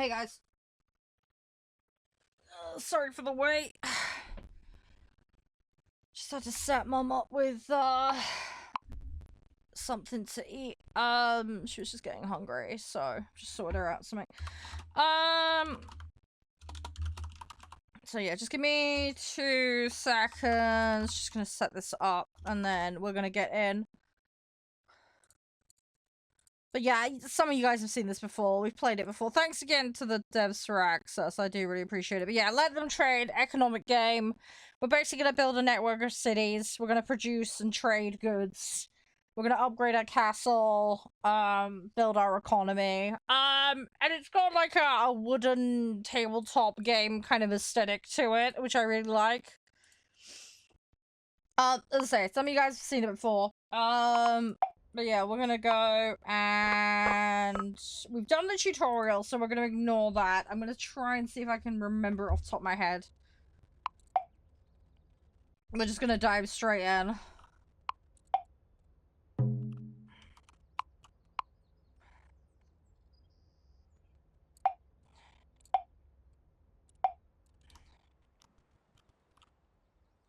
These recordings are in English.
Hey guys. Sorry for the wait. Just had to set mum up with something to eat. She was just getting hungry, so just sorted her out something. So yeah, just give me 2 seconds. Just gonna set this up and then we're gonna get in. But yeah, some of you guys have seen this before. We've played it before. Thanks again to the devs for access. I do really appreciate it. But yeah, let them trade. Economic game. We're basically going to build a network of cities. We're going to produce and trade goods. We're going to upgrade our castle. Build our economy. And it's got like a wooden tabletop game kind of aesthetic to it, which I really like. As I say, some of you guys have seen it before. But yeah, we're gonna go and we've done the tutorial, so we're gonna ignore that. I'm gonna try and see if I can remember off the top of my head. We're just gonna dive straight in.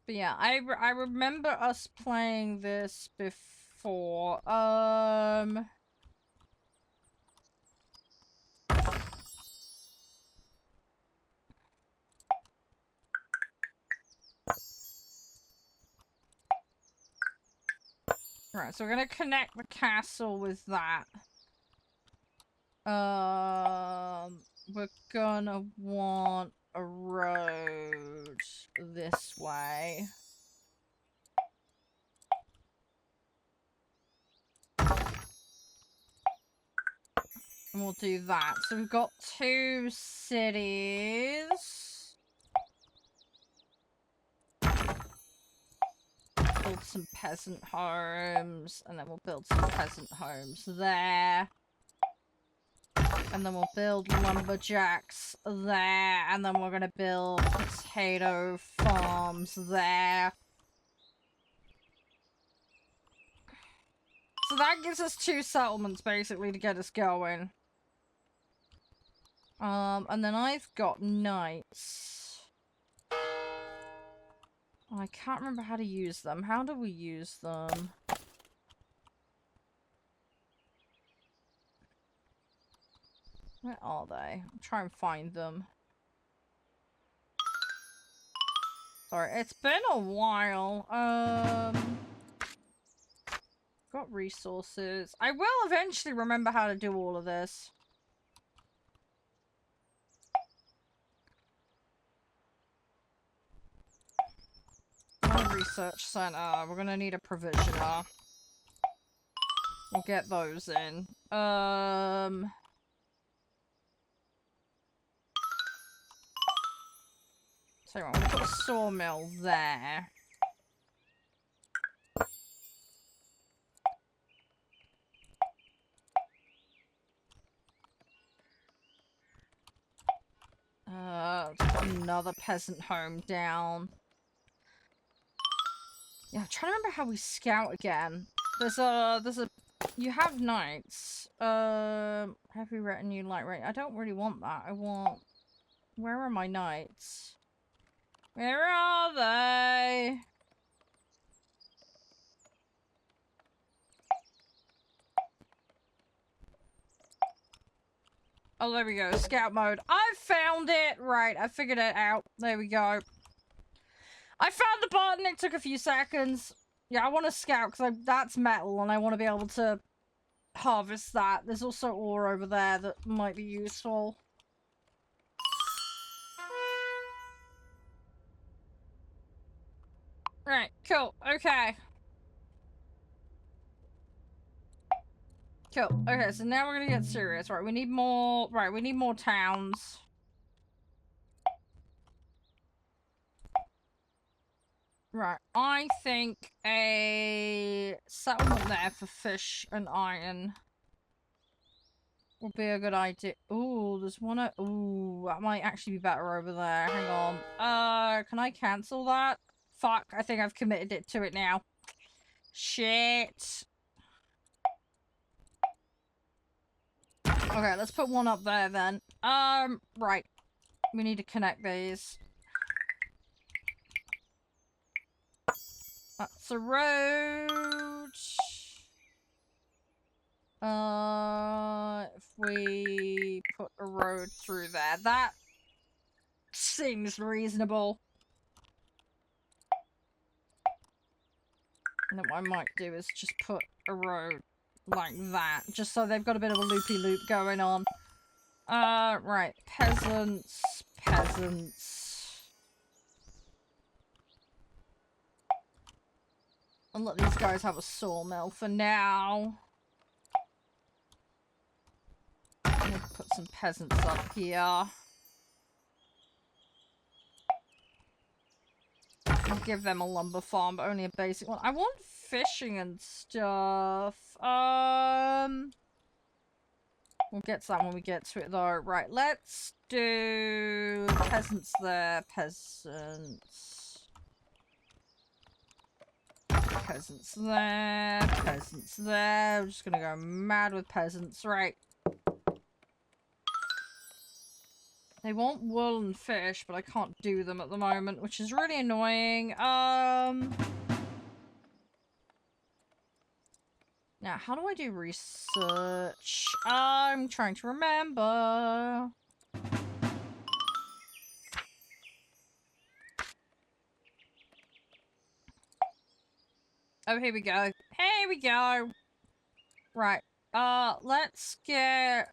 But yeah, I remember us playing this before. Right, so we're gonna connect the castle with that. We're gonna want a road this way. And we'll do that. So we've got 2 cities. Build some peasant homes. And then we'll build some peasant homes there. And then we'll build lumberjacks there. And then we're going to build potato farms there. So that gives us 2 settlements, basically, to get us going. And then I've got knights. I can't remember how to use them. How do we use them? Where are they? I'll try and find them. Sorry, it's been a while. Got resources. I will eventually remember how to do all of this. Research center. We're gonna need a provisioner. We'll get those in. So I'm gonna put a sawmill there. Another peasant home down. Yeah, I'm trying to remember how we scout again. There's a you have knights. Heavy retinue, light retinue. I don't really want that. I want, where are my knights? Where are they? Oh, there we go. Scout mode. I found it! Right, I figured it out. There we go. I found the button. It took a few seconds. Yeah, I want to scout because that's metal and I want to be able to harvest that. There's also ore over there that might be useful. Right, cool. Okay. Cool. Okay, so now we're gonna get serious. Right, we need more... Right, we need more towns. Right, I think a settlement there for fish and iron would be a good idea. Ooh, there's one... Ooh, that might actually be better over there. Hang on. Can I cancel that? Fuck, I think I've committed it to it now. Shit. Okay, let's put one up there then. Right. We need to connect these. That's a road. If we put a road through there, that seems reasonable. And then what I might do is just put a road like that, just so they've got a bit of a loopy-loop going on. Right. Peasants. And let these guys have a sawmill for now. I'm gonna put some peasants up here. I'll give them a lumber farm, but only a basic one. I want fishing and stuff. We'll get to that when we get to it, though. Right, let's do peasants there, peasants. Peasants there, peasants there. We're just gonna go mad with peasants, right. They want wool and fish, but I can't do them at the moment, which is really annoying. Now, how do I do research? I'm trying to remember. Oh, here we go. Here we go. Right. Let's get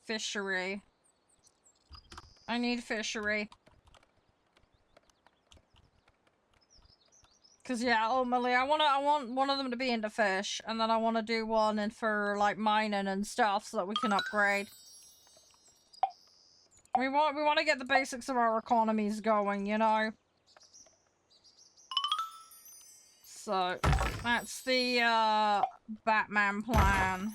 fishery. I need fishery. Cause yeah, ultimately I want one of them to be into fish, and then I want to do one in for like mining and stuff so that we can upgrade. We want to get the basics of our economies going, you know. So that's the Batman plan.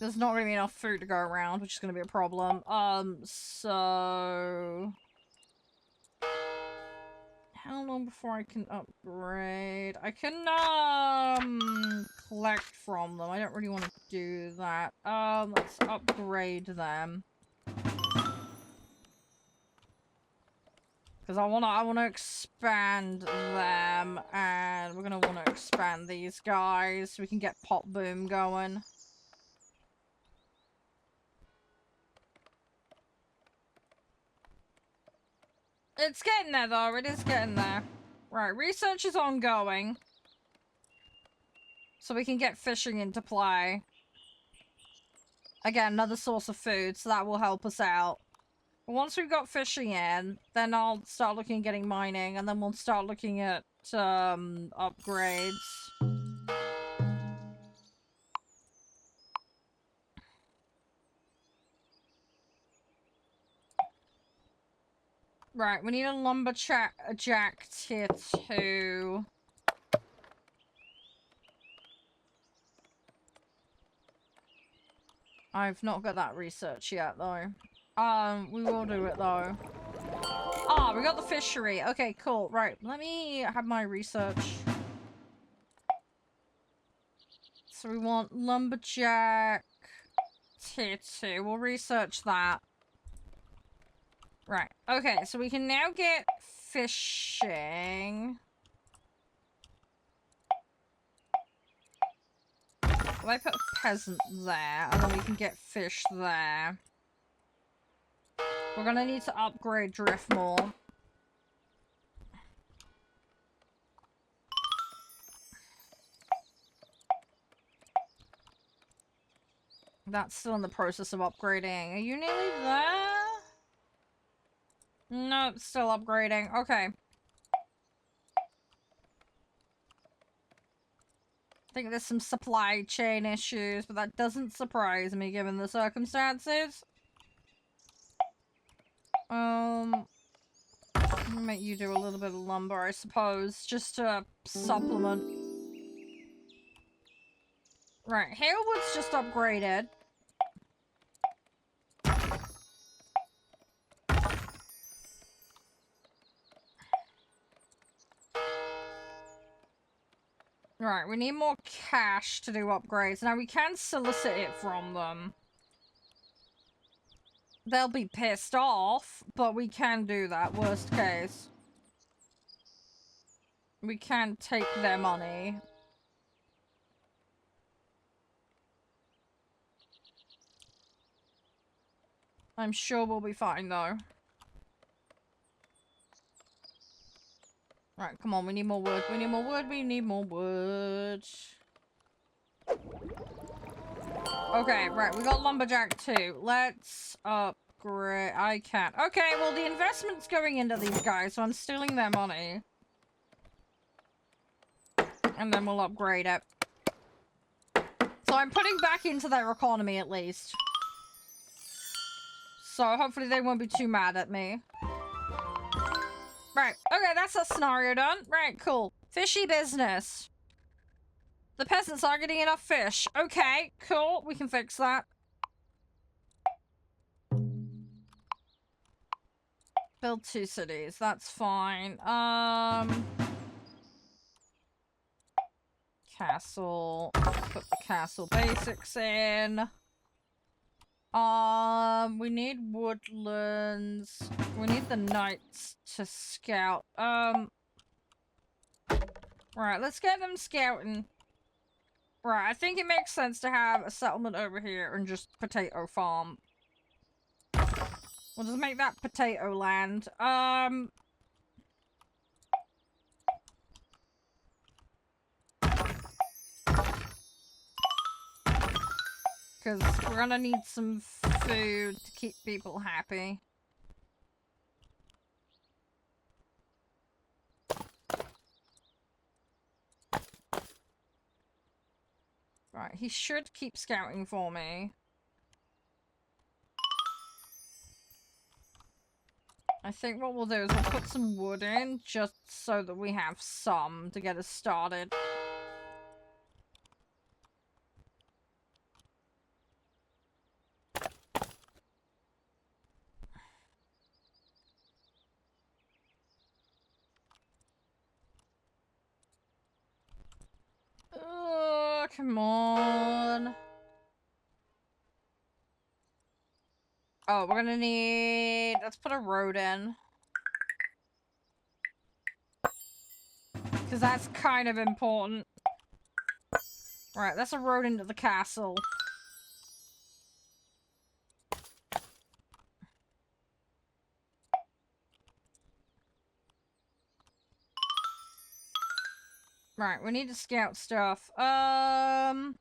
There's not gonna be enough food to go around, which is gonna be a problem. So how long before I can upgrade? I can collect from them. I don't really want to do that. Let's upgrade them. Because I wanna expand them, and we're gonna wanna expand these guys so we can get Pop Boom going. It's getting there, though. It is getting there. Right, research is ongoing. So we can get fishing into play. Again, another source of food, so that will help us out. But once we've got fishing in, then I'll start looking at getting mining, and then we'll start looking at, upgrades. Right, we need a lumberjack tier 2. I've not got that research yet, though. We will do it, though. Ah, we got the fishery. Okay, cool. Right, let me have my research. So we want lumberjack tier 2. We'll research that. Right. Okay, so we can now get fishing. If I put a peasant there, and then we can get fish there. We're gonna need to upgrade drift more. That's still in the process of upgrading. Are you nearly there? Nope, still upgrading. Okay. I think there's some supply chain issues, but that doesn't surprise me given the circumstances. I'll make you do a little bit of lumber, I suppose, just to supplement. Right, Halewood's just upgraded. Right, we need more cash to do upgrades. Now, we can solicit it from them. They'll be pissed off, but we can do that, worst case. We can take their money. I'm sure we'll be fine, though. Right, come on, we need more wood. We need more wood, we need more wood. Okay, right, we got lumberjack too. Let's upgrade. I can't. Okay, well, the investment's going into these guys, so I'm stealing their money. And then we'll upgrade it. So I'm putting back into their economy, at least. So hopefully they won't be too mad at me. Right, okay, that's that scenario done. Right, cool. Fishy business. The peasants aren't getting enough fish. Okay, cool. We can fix that. Build 2 cities. That's fine. Castle. Put the castle basics in. We need woodlands. We need the knights to scout. Right, let's get them scouting. Right, I think it makes sense to have a settlement over here and just potato farm. We'll just make that potato land. Because we're gonna need some food to keep people happy. Right, he should keep scouting for me. I think what we'll do is we'll put some wood in, just so that we have some to get us started. Oh, come on. Oh, we're gonna need... Let's put a road in. Because that's kind of important. Right, that's a road into the castle. Right, we need to scout stuff. I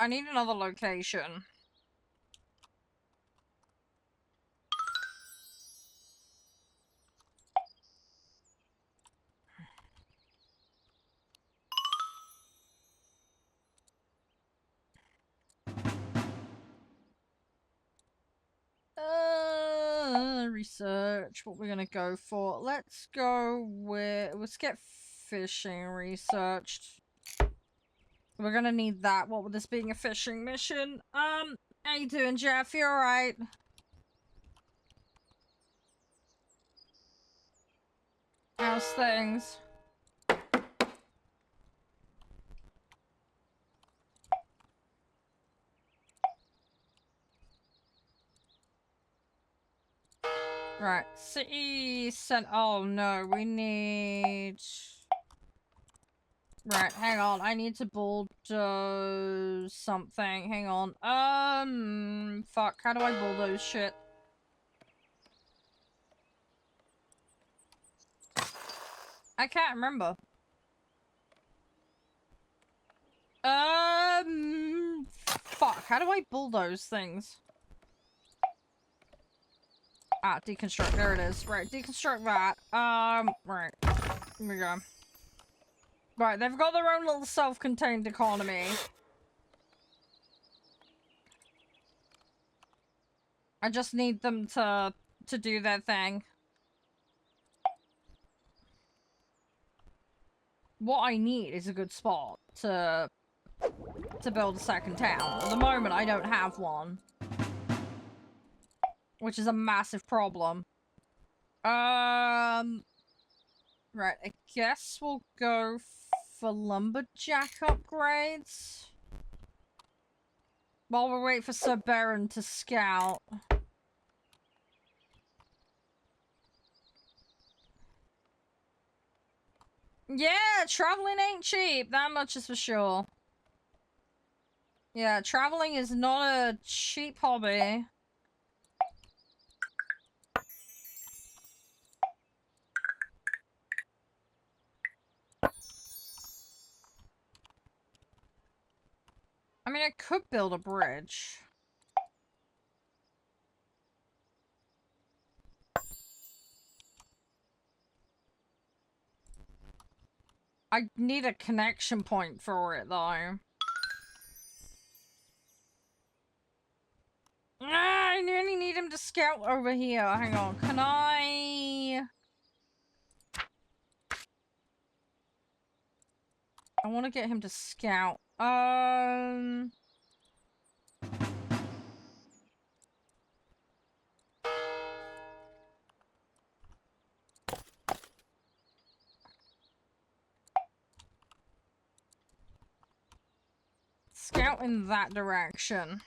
need another location. Research. What we're gonna go for? Let's go with... Let's get fishing researched. We're gonna need that. What with this being a fishing mission? How you doing, Jeff? You alright? How's things? Right, city sent. Oh no, we need. Right, hang on. I need to bulldoze something. Hang on. Fuck. How do I bulldoze shit? I can't remember. Fuck. How do I bulldoze things? Ah, deconstruct. There it is. Right, deconstruct that. Right. Here we go. Right, they've got their own little self-contained economy. I just need them to do their thing. What I need is a good spot to build a second town. At the moment, I don't have one. which is a massive problem. Right, I guess we'll go for lumberjack upgrades. While we wait for Sir Baron to scout. Yeah, traveling ain't cheap. That much is for sure. Yeah, traveling is not a cheap hobby. I mean, I could build a bridge. I need a connection point for it, though. I really need him to scout over here. Hang on, can I want to get him to scout. Scout in that direction.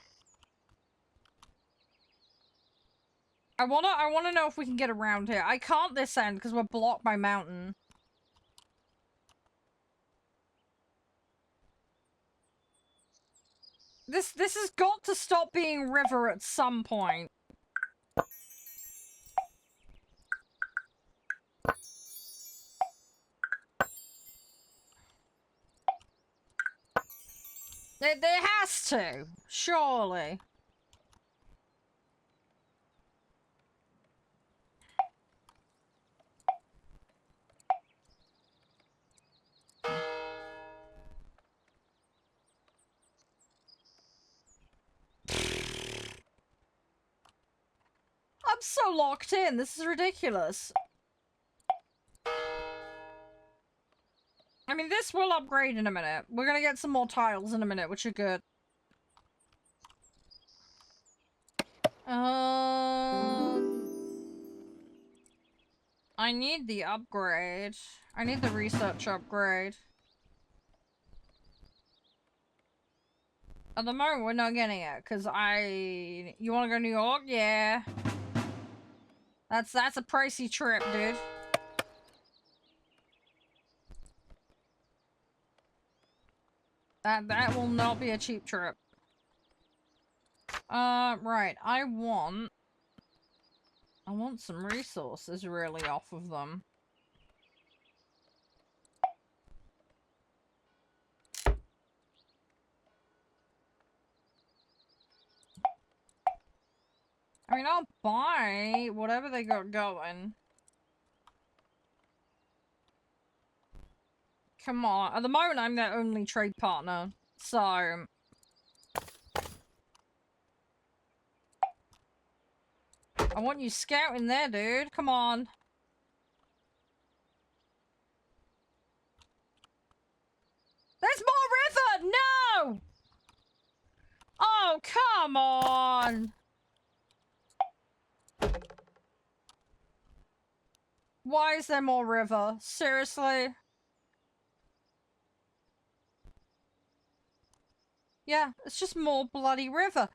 I wanna know if we can get around here. I can't this end because we're blocked by mountain. This has got to stop being river at some point. There has to, surely. I'm so locked in. This is ridiculous. I mean, this will upgrade in a minute. We're gonna get some more tiles in a minute, which are good. I need the upgrade. I need the research upgrade. At the moment, we're not getting it, because You wanna go to New York? Yeah. That's a pricey trip, dude. That will not be a cheap trip. Right. I want some resources really off of them. I mean, I'll buy whatever they got going. Come on. At the moment, I'm their only trade partner. So... I want you scouting there, dude. Come on. There's more river! No! Oh, come on! Why is there more river? Seriously? Yeah, it's just more bloody river.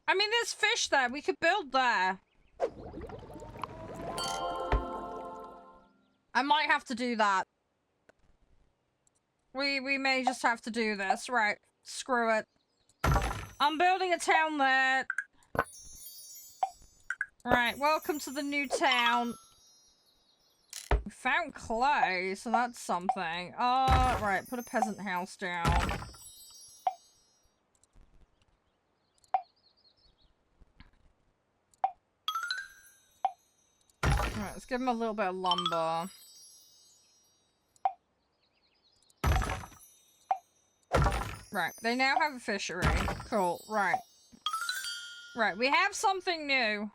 I mean, there's fish there. We could build there. I might have to do that. We may just have to do this. Right. Screw it. I'm building a town there. Right. Welcome to the new town. We found clay, so that's something. Right. Put a peasant house down. Alright, let's give him a little bit of lumber. Right, they now have a fishery. Cool, right. Right, we have something new.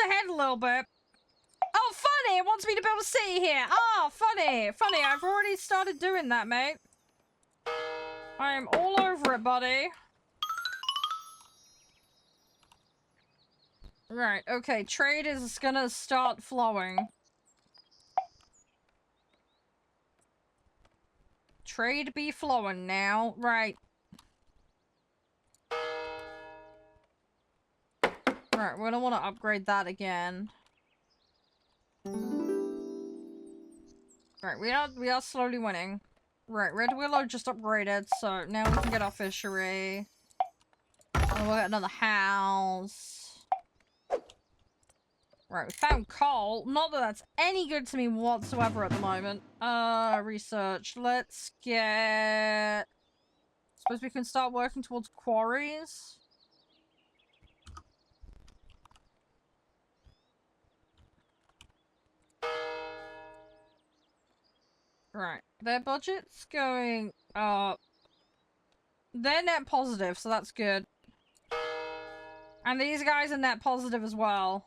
ahead a little bit. Oh, funny! It wants me to build a city here. Oh, funny. Funny, I've already started doing that, mate. I am all over it, buddy. Right, okay. Trade is gonna start flowing. Trade be flowing now. Right. Right, we're gonna want to upgrade that again. Right, we are slowly winning. Right, Red Willow just upgraded, so now we can get our fishery. And we'll get another house. Right, we found coal. Not that that's any good to me whatsoever at the moment. Research. Let's get... Suppose we can start working towards quarries? Right. Their budget's going up. They're net positive, so that's good. And these guys are net positive as well.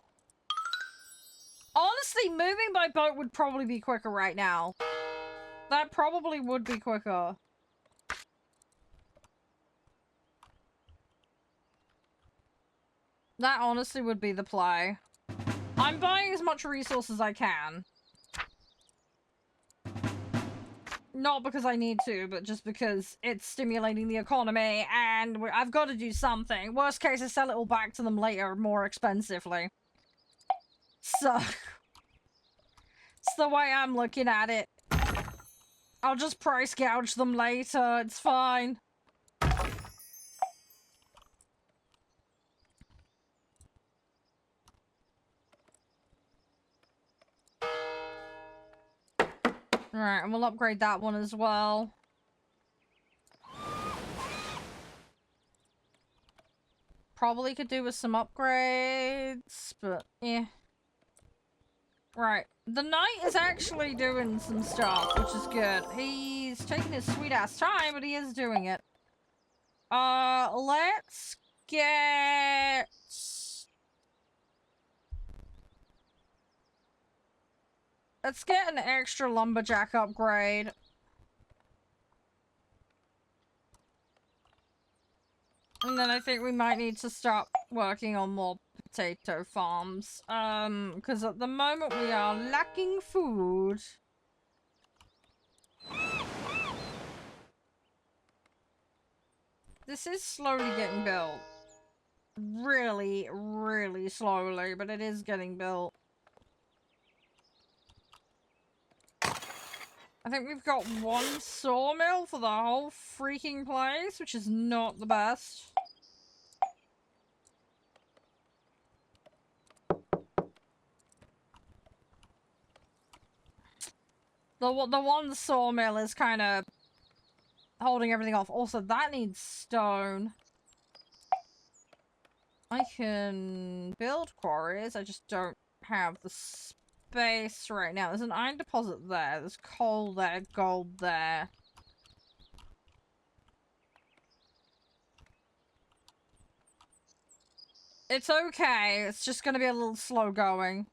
Honestly, moving by boat would probably be quicker right now. That probably would be quicker. That honestly would be the play. I'm buying as much resource as I can. Not because I need to, but just because it's stimulating the economy, and I've got to do something. Worst case, I sell it all back to them later more expensively. So... it's the way I'm looking at it. I'll just price gouge them later, it's fine. Alright, and we'll upgrade that one as well. Probably could do with some upgrades, but yeah. Right, the knight is actually doing some stuff, which is good. He's taking his sweet ass time, but he is doing it. Let's get... Let's get an extra lumberjack upgrade. And then I think we might need to start working on more potato farms. Because at the moment we are lacking food. This is slowly getting built. Really, really slowly, but it is getting built. I think we've got one sawmill for the whole freaking place, which is not the best. The one sawmill is kind of holding everything off. Also, that needs stone. I can build quarries, I just don't have the space right now. There's an iron deposit there, there's coal there, gold there. It's okay, it's just gonna be a little slow going.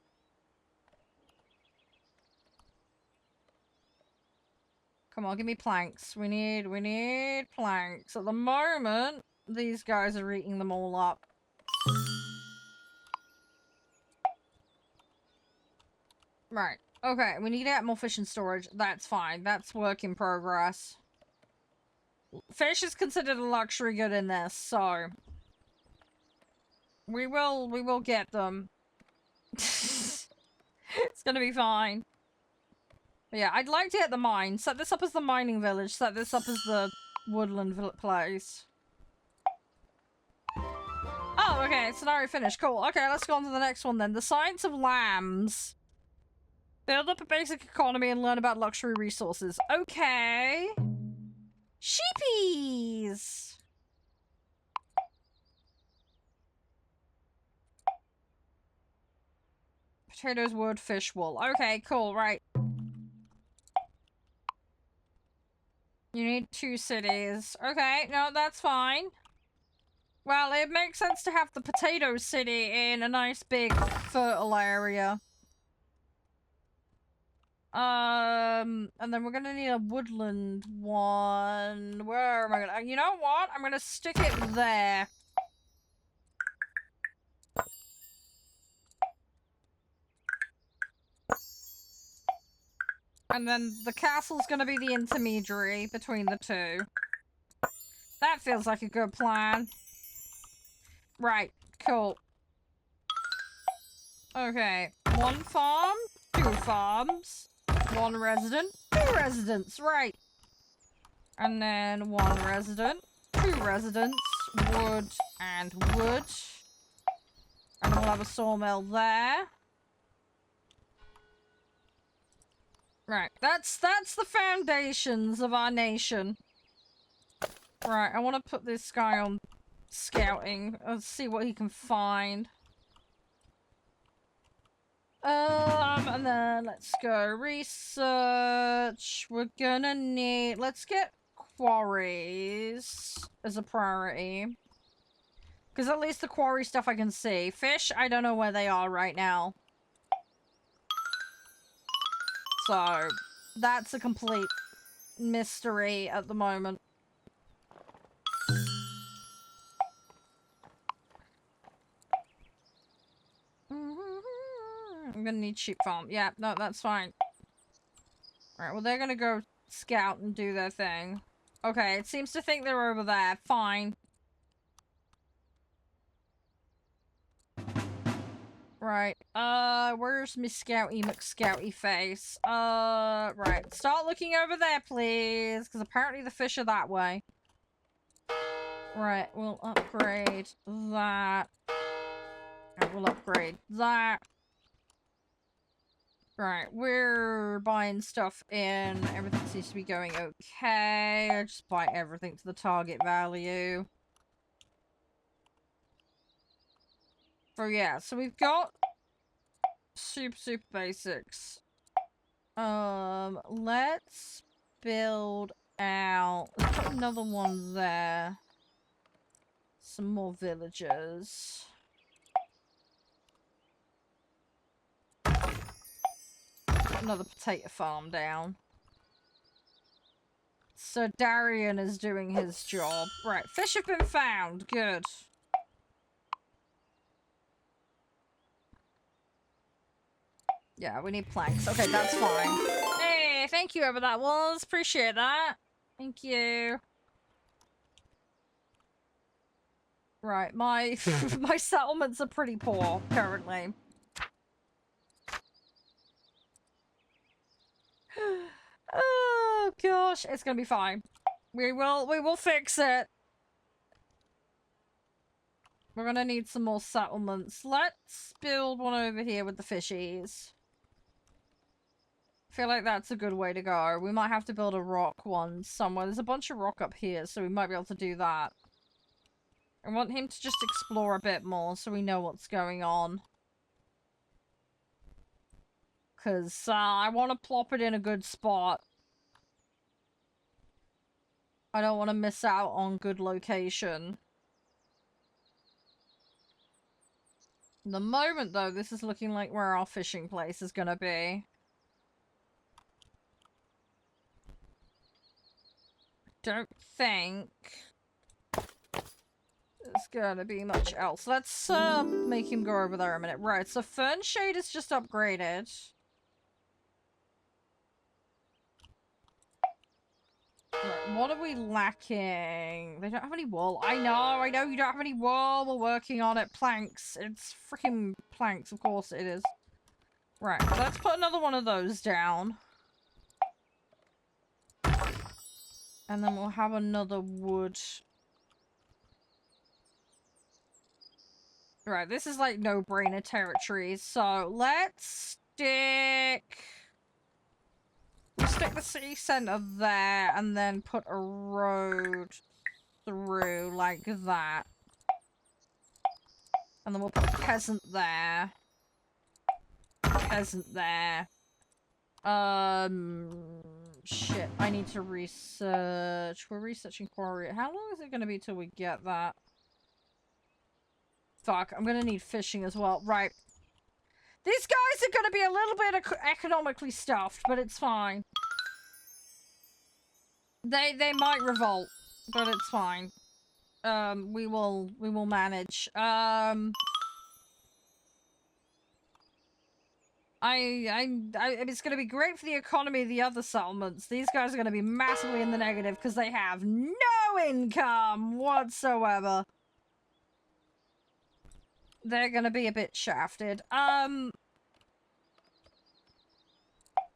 Come on, give me planks. We need planks. At the moment, these guys are eating them all up. Right. Okay, we need to get more fish in storage. That's fine. That's work in progress. Fish is considered a luxury good in this, so... We will get them. It's gonna be fine. But yeah, I'd like to get the mine. Set this up as the mining village. Set this up as the woodland place. Oh, okay. Scenario finished. Cool. Okay, let's go on to the next one then. The Science of Lambs. Build up a basic economy and learn about luxury resources. Okay. Sheepies! Potatoes, wood, fish, wool. Okay, cool, right. You need 2 cities. Okay, no, that's fine. Well, it makes sense to have the potato city in a nice big fertile area. And then we're gonna need a woodland one. Where am I gonna... You know what? I'm gonna stick it there. And then the castle's gonna be the intermediary between the two. That feels like a good plan. Right, cool. Okay, 1 farm, 2 farms, 1 resident, 2 residents, right. And then 1 resident, 2 residents, wood and wood. And we'll have a sawmill there. Right, that's the foundations of our nation. Right, I want to put this guy on scouting. Let's see what he can find. And then let's go research. We're gonna need... Let's get quarries as a priority. Because at least the quarry stuff I can see. Fish, I don't know where they are right now. So, that's a complete mystery at the moment. I'm gonna need sheep farm. Yeah, no, that's fine. Alright, well, they're gonna go scout and do their thing. Okay, it seems to think they're over there. Fine. Right, where's Miss Scouty McScouty face? Right, start looking over there, please, because apparently the fish are that way. Right, we'll upgrade that. And we'll upgrade that. Right, we're buying stuff in. Everything seems to be going okay. I just buy everything to the target value. So yeah, so we've got super basics. Let's build out. Let's put another one there. Some more villagers. Another potato farm down. So Darian is doing his job. Right, fish have been found. Good. Yeah, we need planks. Okay, that's fine. Hey, thank you, whoever that was. Appreciate that. Thank you. Right, my my settlements are pretty poor currently. Oh gosh, it's gonna be fine. We will fix it. We're gonna need some more settlements. Let's build one over here with the fishies. I feel like that's a good way to go. We might have to build a rock one somewhere. There's a bunch of rock up here, so we might be able to do that. I want him to just explore a bit more so we know what's going on. Because I want to plop it in a good spot. I don't want to miss out on good location. At the moment, though, this is looking like where our fishing place is going to be. Don't think there's gonna be much else. Let's make him go over there a minute. Right, so Fern Shade is just upgraded. Right, what are we lacking? They don't have any wool. I know you don't have any wool. We're working on it. Planks. It's freaking planks, of course it is. Right, let's put another one of those down. And then we'll have another wood. Right, this is like no-brainer territory. So let's stick... We'll stick the city center there and then put a road through like that. And then we'll put a peasant there. Peasant there. Shit, I need to research. We're researching quarry. How long is it going to be till we get that? Fuck, I'm going to need fishing as well. Right. These guys are going to be a little bit economically stuffed, but it's fine. They might revolt, but it's fine. We will manage. It's going to be great for the economy of the other settlements. These guys are going to be massively in the negative because they have no income whatsoever. They're going to be a bit shafted.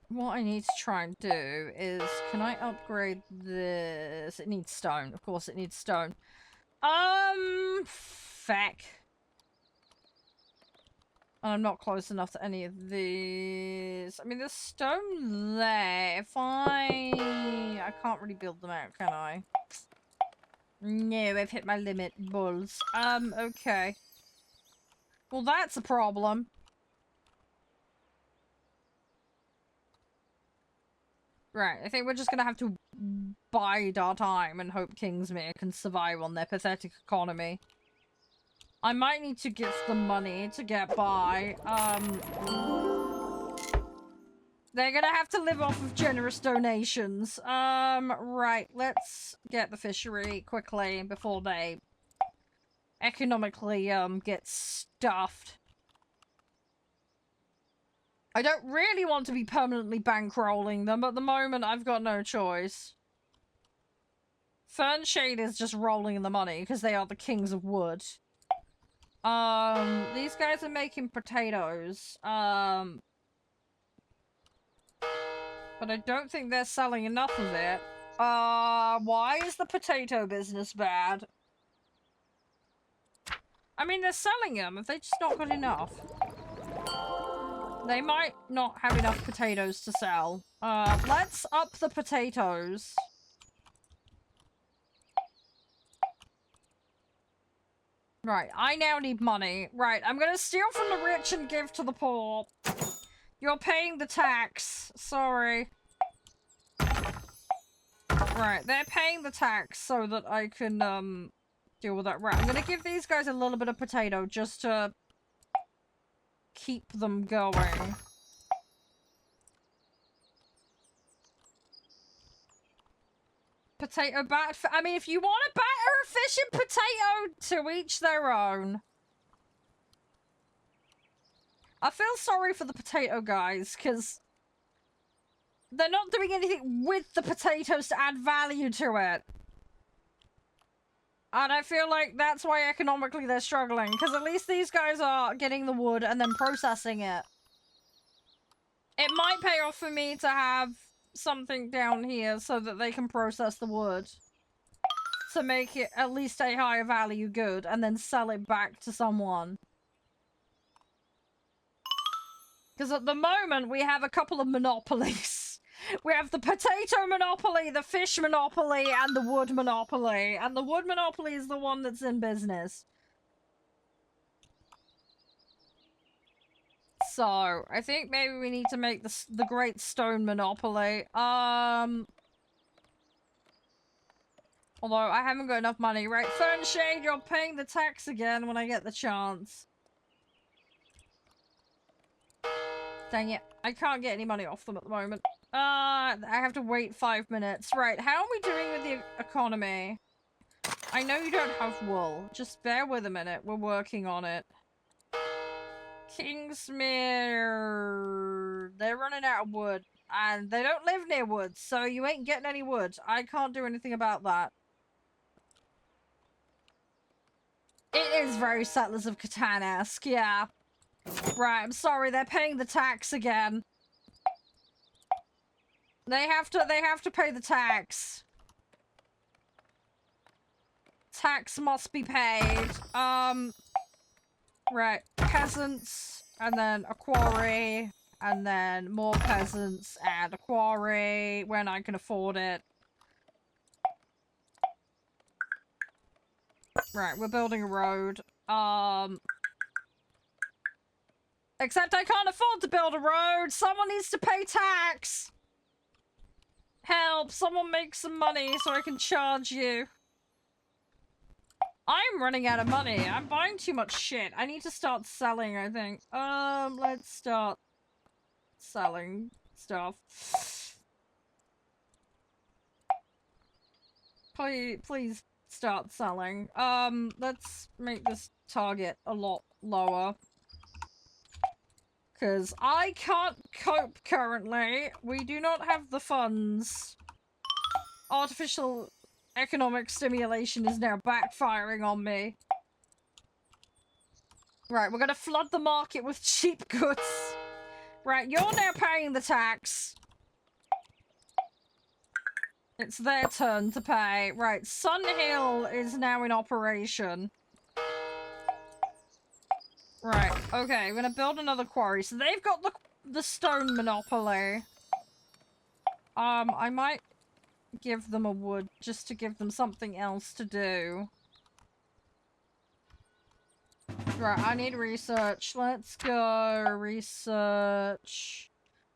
What I need to try and do is, can I upgrade this? It needs stone. Of course it needs stone. Feck. I'm not close enough to any of these. I mean, there's stone there. If I can't really build them out, can I? No, I've hit my limit, bulls. Okay. Well, that's a problem. Right, I think we're just gonna have to bide our time and hope Kingsmere can survive on their pathetic economy. I might need to gift them money to get by. They're gonna have to live off of generous donations. Right, let's get the fishery quickly before they economically, get stuffed. I don't really want to be permanently bankrolling them, but at the moment I've got no choice. Fernshade is just rolling the money because they are the kings of wood. These guys are making potatoes. But I don't think they're selling enough of it. Why is the potato business bad? I mean, they're selling them. Have they just not got enough? They might not have enough potatoes to sell. Let's up the potatoes. Right, I now need money. Right, I'm gonna steal from the rich and give to the poor. You're paying the tax. Sorry. Right, they're paying the tax so that I can, deal with that. Right, I'm gonna give these guys a little bit of potato just to keep them going. Potato bat. I mean, if you want a batter or fish and potato, to each their own. I feel sorry for the potato guys, because they're not doing anything with the potatoes to add value to it. And I feel like that's why economically they're struggling, because at least these guys are getting the wood and then processing it. It might pay off for me to have something down here so that they can process the wood to make it at least a higher value good and then sell it back to someone. Because at the moment we have a couple of monopolies. We have the potato monopoly, the fish monopoly, and the wood monopoly. And the wood monopoly is the one that's in business. So, I think maybe we need to make the great stone monopoly. Although I haven't got enough money. Right, Fernshade, you're paying the tax again when I get the chance. Dang it. I can't get any money off them at the moment. I have to wait 5 minutes. Right, how are we doing with the economy? I know you don't have wool. Just bear with a minute. We're working on it. Kingsmere. They're running out of wood. And they don't live near woods, so you ain't getting any wood. I can't do anything about that. It is very Settlers of Catan-esque, yeah. Right, I'm sorry, they're paying the tax again. They have to pay the tax. Tax must be paid. Right, peasants, and then a quarry, and then more peasants, and a quarry, when I can afford it. Right, we're building a road. Except I can't afford to build a road! Someone needs to pay tax! Help! Someone make some money so I can charge you. I'm running out of money. I'm buying too much shit. I need to start selling, I think. Let's start selling stuff. Please start selling. Let's make this target a lot lower. Because I can't cope currently. We do not have the funds. Artificial economic stimulation is now backfiring on me. Right, we're gonna flood the market with cheap goods. Right, you're now paying the tax. It's their turn to pay. Right, Sun Hill is now in operation. Right, okay, we're gonna build another quarry. So they've got the stone monopoly. I might give them a wood just to give them something else to do. Right, I need research. Let's go research.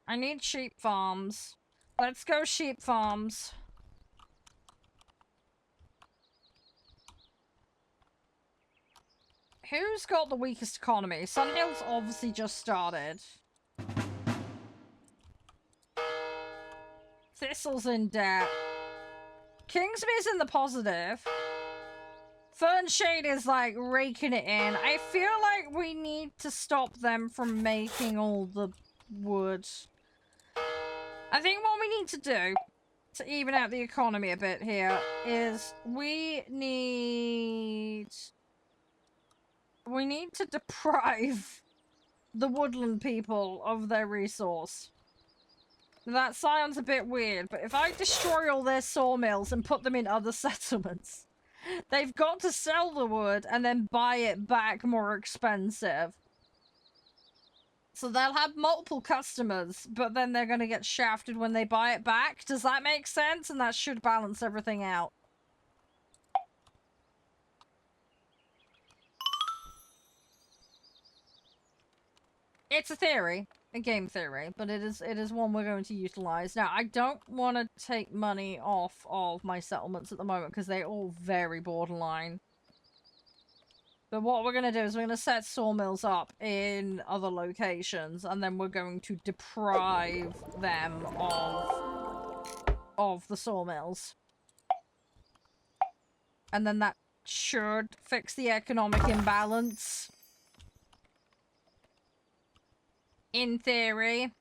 I need sheep farms. Let's go sheep farms. Who's got the weakest economy? Sunhill's obviously just started. Thistle's in debt. Kingsby's in the positive. Fernshade is like raking it in. I feel like we need to stop them from making all the wood. I think what we need to do to even out the economy a bit here is we need to deprive the woodland people of their resource. That sounds a bit weird, but if I destroy all their sawmills and put them in other settlements, they've got to sell the wood and then buy it back more expensive. So they'll have multiple customers, but then they're going to get shafted when they buy it back. Does that make sense? And that should balance everything out. It's a theory, a game theory, but it is one we're going to utilize. Now, I don't want to take money off of my settlements at the moment because they're all very borderline. But what we're going to do is we're going to set sawmills up in other locations, and then we're going to deprive them of the sawmills. And then that should fix the economic imbalance. In theory.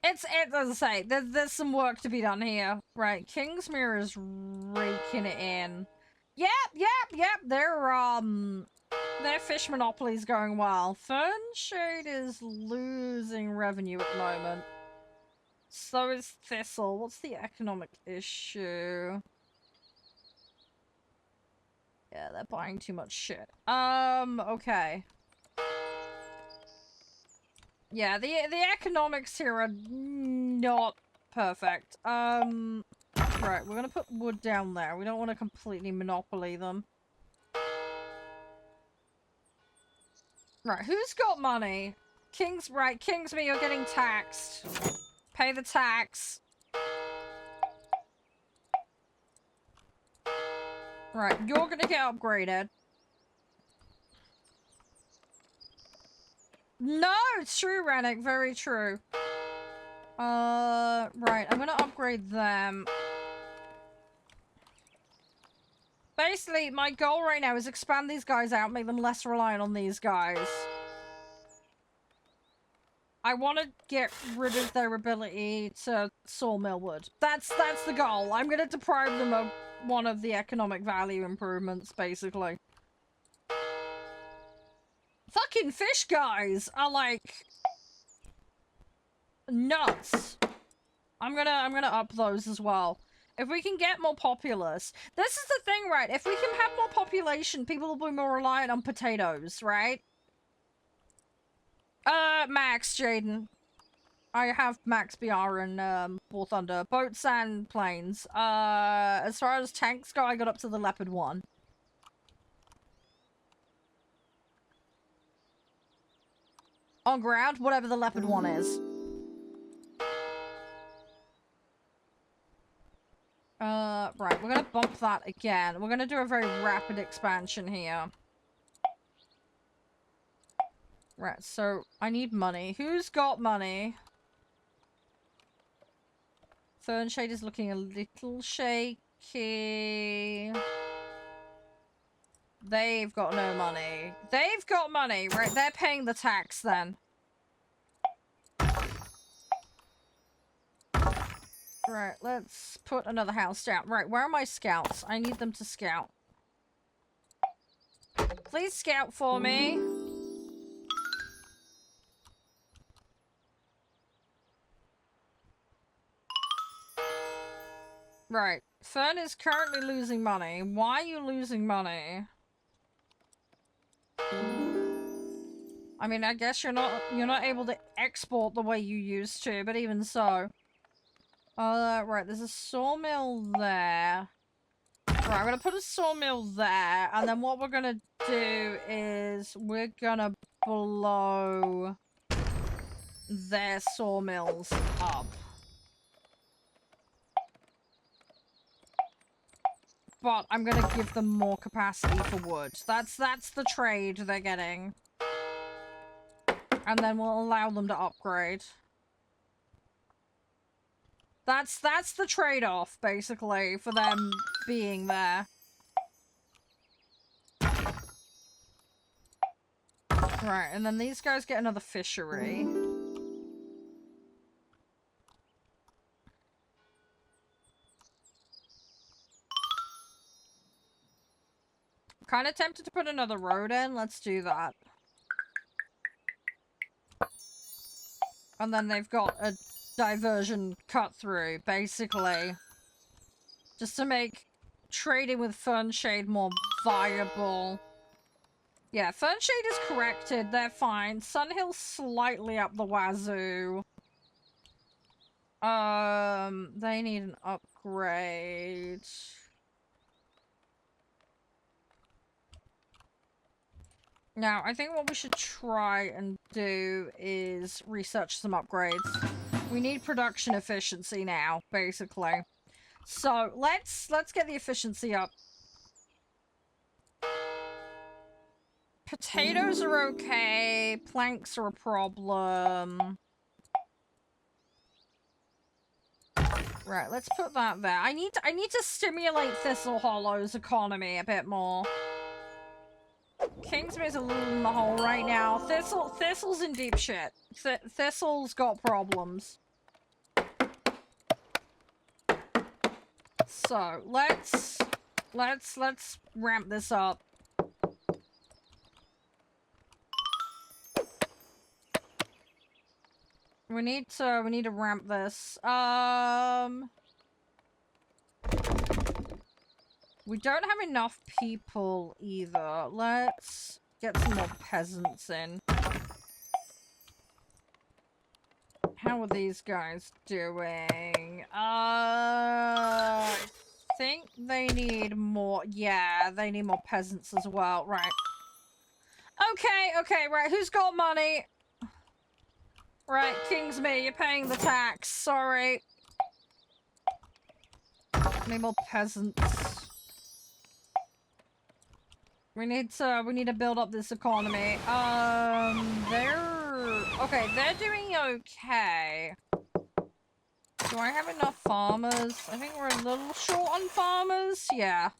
It's as I say, there's some work to be done here. Right, Kingsmere is raking it in. Yep, their fish monopoly's going well. Fernshade is losing revenue at the moment. So is Thistle. What's the economic issue? Yeah, they're buying too much shit. Okay. Yeah, the economics here are not perfect. Right, we're gonna put wood down there. We don't want to completely monopoly them. Right, who's got money? Kingsby, you're getting taxed. Pay the tax. Right, you're gonna get upgraded. No, it's true, Rennick. Very true. Right, I'm gonna upgrade them. Basically, my goal right now is expand these guys out, make them less reliant on these guys. I want to get rid of their ability to sawmill wood. That's the goal. I'm gonna deprive them of one of the economic value improvements, basically. Fucking fish guys are like nuts. I'm gonna up those as well. If we can get more populous. This is the thing, right? If we can have more population, people will be more reliant on potatoes, right? Max, Jaden. I have Max BR and War Thunder. Boats and planes. As far as tanks go, I got up to the Leopard 1. On ground, whatever the Leopard 1 is. Right, we're gonna bump that again. We're gonna do a very rapid expansion here. Right, so I need money. Who's got money? Fernshade is looking a little shaky. They've got no money. They've got money! Right, they're paying the tax then. Right, let's put another house down. Right, where are my scouts? I need them to scout. Please scout for me. Right, Fern is currently losing money. Why are you losing money? I mean, I guess you're not able to export the way you used to, but even so. Right, there's a sawmill there. Right, I'm gonna put a sawmill there, and then what we're gonna do is we're gonna blow their sawmills up. But I'm gonna give them more capacity for wood. That's the trade they're getting. And then we'll allow them to upgrade. That's the trade-off, basically, for them being there. Right, and then these guys get another fishery. Kind of tempted to put another road in. Let's do that. And then they've got a diversion cut through, basically. Just to make trading with Fernshade more viable. Yeah, Fernshade is corrected. They're fine. Sunhill's slightly up the wazoo. They need an upgrade. Now, I think what we should try and do is research some upgrades. We need production efficiency now, basically. So, let's get the efficiency up. Potatoes are okay. Planks are a problem. Right, let's put that there. I need to stimulate Thistle Hollow's economy a bit more. Kingsmay's a little in the hole right now. Thistle's in deep shit. Thistle's got problems. So, let's ramp this up. We need to ramp this. We don't have enough people either. Let's get some more peasants in. How are these guys doing? I think they need more. Yeah, they need more peasants as well. Right. Okay, right. Who's got money? Right, Kingsmay, you're paying the tax. Sorry. Need more peasants. We need to build up this economy. They're doing okay. Do I have enough farmers? I think we're a little short on farmers. Yeah.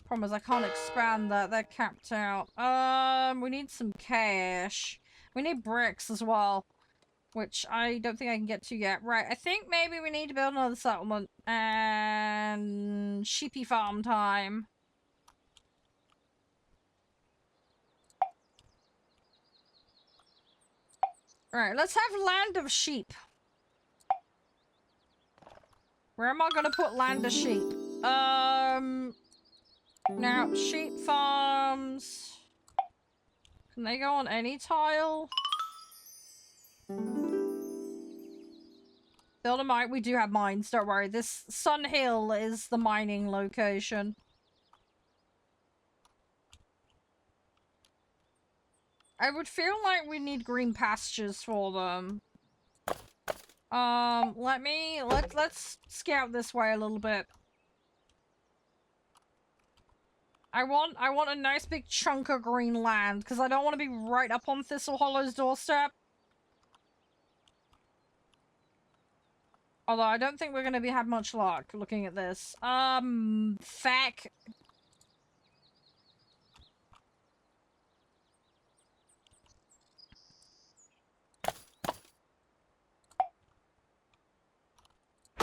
Problem is I can't expand that. They're capped out. We need some cash. We need bricks as well, which I don't think I can get to yet. Right, I think maybe we need to build another settlement. And sheepy farm time. Alright, let's have land of sheep. Where am I gonna put land of sheep? Now, sheep farms... Can they go on any tile? Build a mine. We do have mines, don't worry. This Sun Hill is the mining location. I would feel like we need green pastures for them. Let's scout this way a little bit. I want a nice big chunk of green land, because I don't want to be right up on Thistle Hollow's doorstep. Although I don't think we're gonna have much luck looking at this. Feck.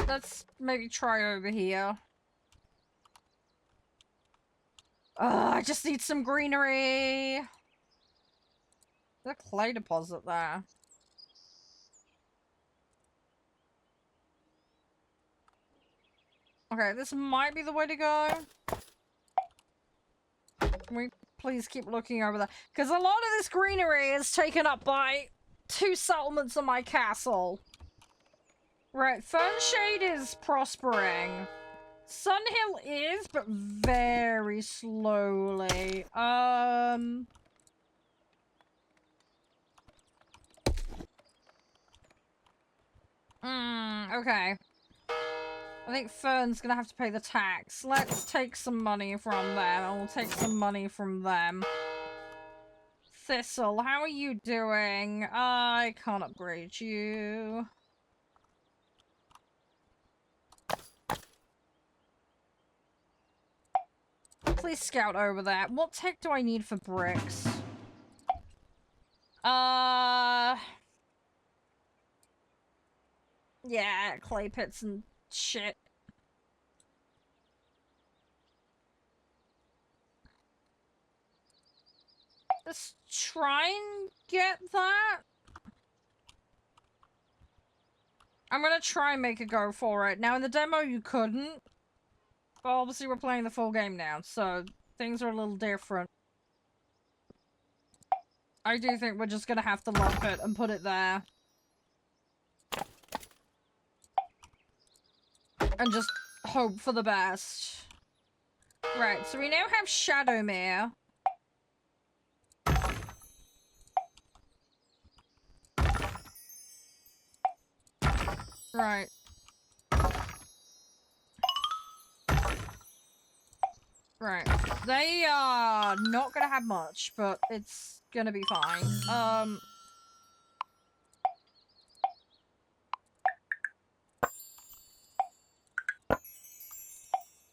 Let's maybe try over here. I just need some greenery. There's a clay deposit there. Okay, this might be the way to go. Can we please keep looking over there? Because a lot of this greenery is taken up by 2 settlements of my castle. Right, Fernshade is prospering. Sunhill is, but very slowly. Okay. I think Fern's gonna have to pay the tax. Let's take some money from them, and we'll take some money from them. Thistle, how are you doing? I can't upgrade you. Please scout over that. What tech do I need for bricks? Yeah, clay pits and shit. Let's try and get that. I'm gonna try and make a go for it. Now, in the demo, you couldn't. But obviously, we're playing the full game now, so things are a little different. I do think we're just gonna have to lump it and put it there. And just hope for the best. Right, so we now have Shadowmere. Right. Right. They are not gonna have much, but it's gonna be fine.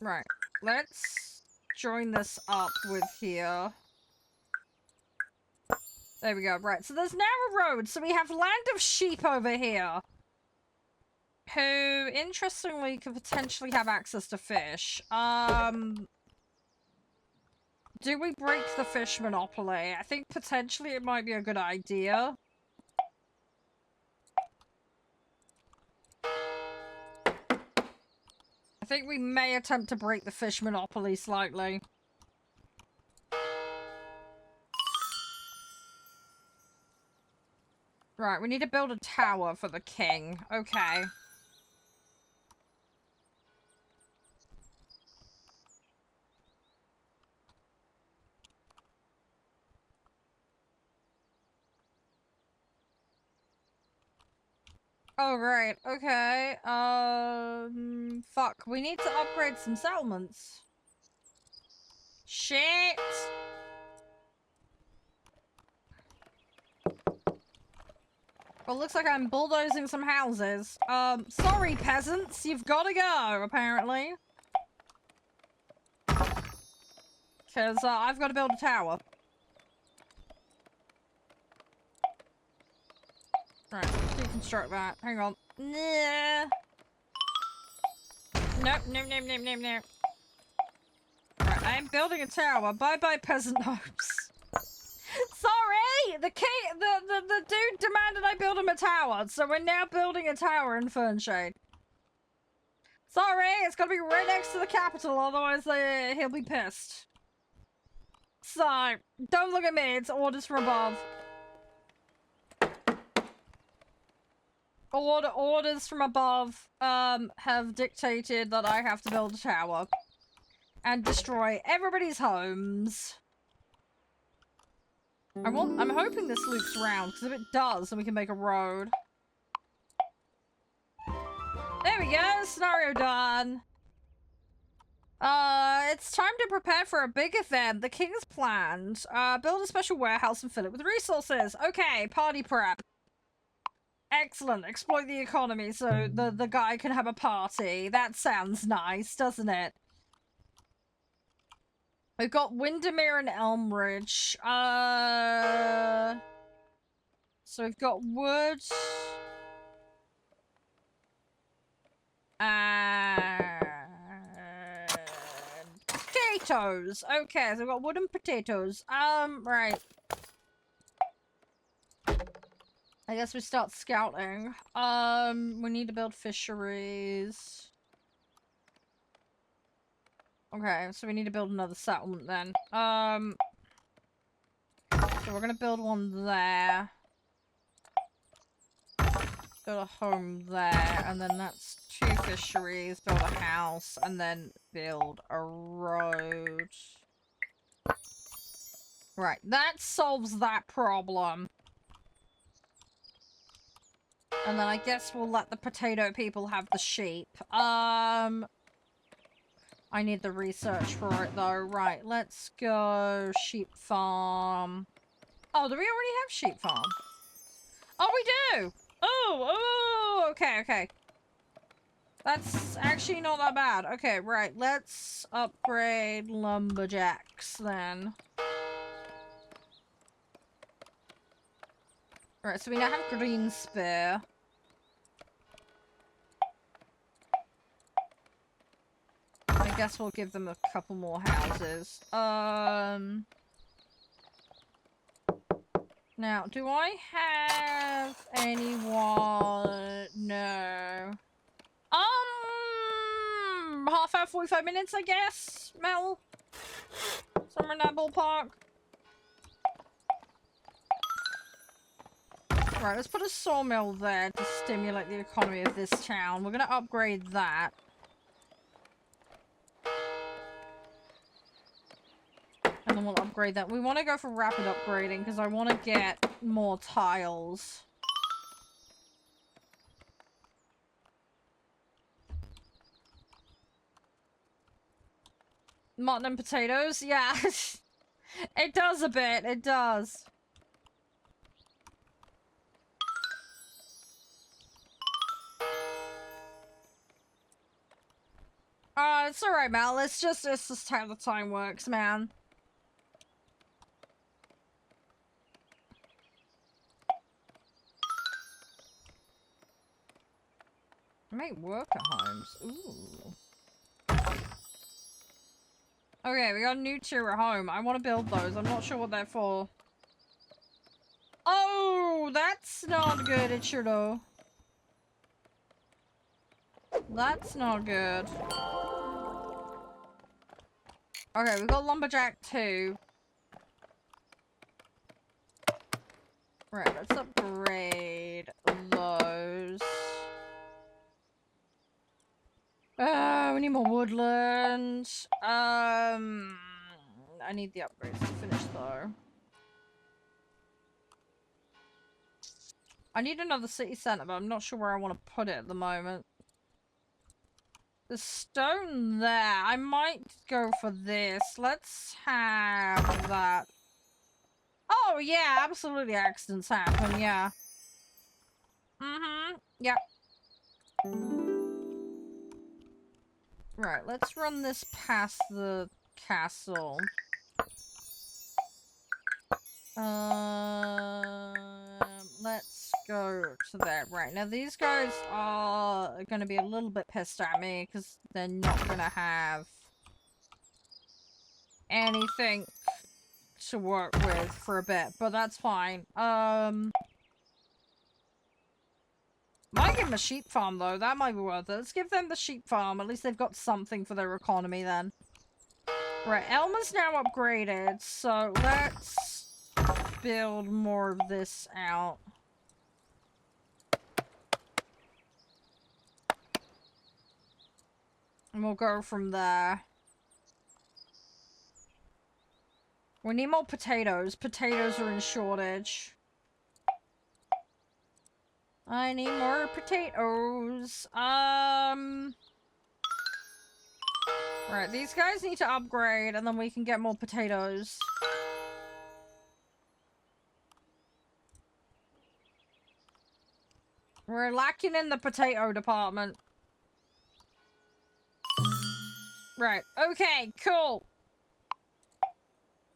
Right. Let's join this up with here. There we go. Right. So there's now a road. So we have Land of Sheep over here. Who, interestingly, could potentially have access to fish. Do we break the fish monopoly? I think potentially it might be a good idea. I think we may attempt to break the fish monopoly slightly. Right, we need to build a tower for the king. Okay. Oh, great. Okay. Fuck. We need to upgrade some settlements. Shit! Well, looks like I'm bulldozing some houses. Sorry, peasants. You've gotta go, apparently. Because, I've got to build a tower. Right, deconstruct that. Hang on. Nah. Nope, nope. Right, I'm building a tower. Bye-bye, peasant homes. Sorry! The dude demanded I build him a tower, so we're now building a tower in Fernshade. Sorry, it's gotta be right next to the capital, otherwise he'll be pissed. So, don't look at me, it's orders from above. Orders from above, have dictated that I have to build a tower. And destroy everybody's homes. I'm hoping this loops around, because if it does, then we can make a road. There we go, scenario done. It's time to prepare for a big event. The king's planned. Build a special warehouse and fill it with resources. Okay, party prep. Excellent. Exploit the economy so the guy can have a party. That sounds nice, doesn't it? We've got Windermere and Elmridge. So we've got wood. And potatoes. Okay, so we've got wood and potatoes. Right. I guess we start scouting. We need to build fisheries. Okay, so we need to build another settlement then. So we're gonna build one there. Build a home there, and then that's 2 fisheries, build a house, and then build a road. Right, that solves that problem. And then I guess we'll let the potato people have the sheep. I need the research for it though. Right, let's go sheep farm. Oh, do we already have sheep farm? Oh, we do! Oh, okay, okay. That's actually not that bad. Okay, right, let's upgrade lumberjacks then. Right, so we now have green spear. I guess we'll give them a couple more houses. Now, do I have anyone? No. Half hour, 45 minutes, I guess, Mel? Somewhere in that ballpark. Right, let's put a sawmill there to stimulate the economy of this town. We're gonna upgrade that. And then we'll upgrade that. We want to go for rapid upgrading because I want to get more tiles. Mutton and potatoes? Yeah. It does a bit. It does. It's alright, Mal. It's just how the time works, man. Make worker homes. Ooh. Okay, we got a new tier at home. I want to build those. I'm not sure what they're for. Oh, that's not good, it sure though. That's not good. Okay, we got lumberjack 2. Right, let's upgrade those. We need more woodland. I need the upgrades to finish though. I need another city centre, but I'm not sure where I want to put it at the moment. The stone there. I might go for this. Let's have that. Oh, yeah, absolutely accidents happen, yeah. Yep. Right, let's run this past the castle. Let's go to that. Right, now these guys are gonna be a little bit pissed at me because they're not gonna have anything to work with for a bit, but that's fine. Might give them a sheep farm though, that might be worth it. Let's give them the sheep farm, at least they've got something for their economy then. Right, Elma's now upgraded, so let's build more of this out. And we'll go from there. We need more potatoes. Potatoes are in shortage. I need more potatoes. Right, these guys need to upgrade and then we can get more potatoes. We're lacking in the potato department. Right, okay, cool.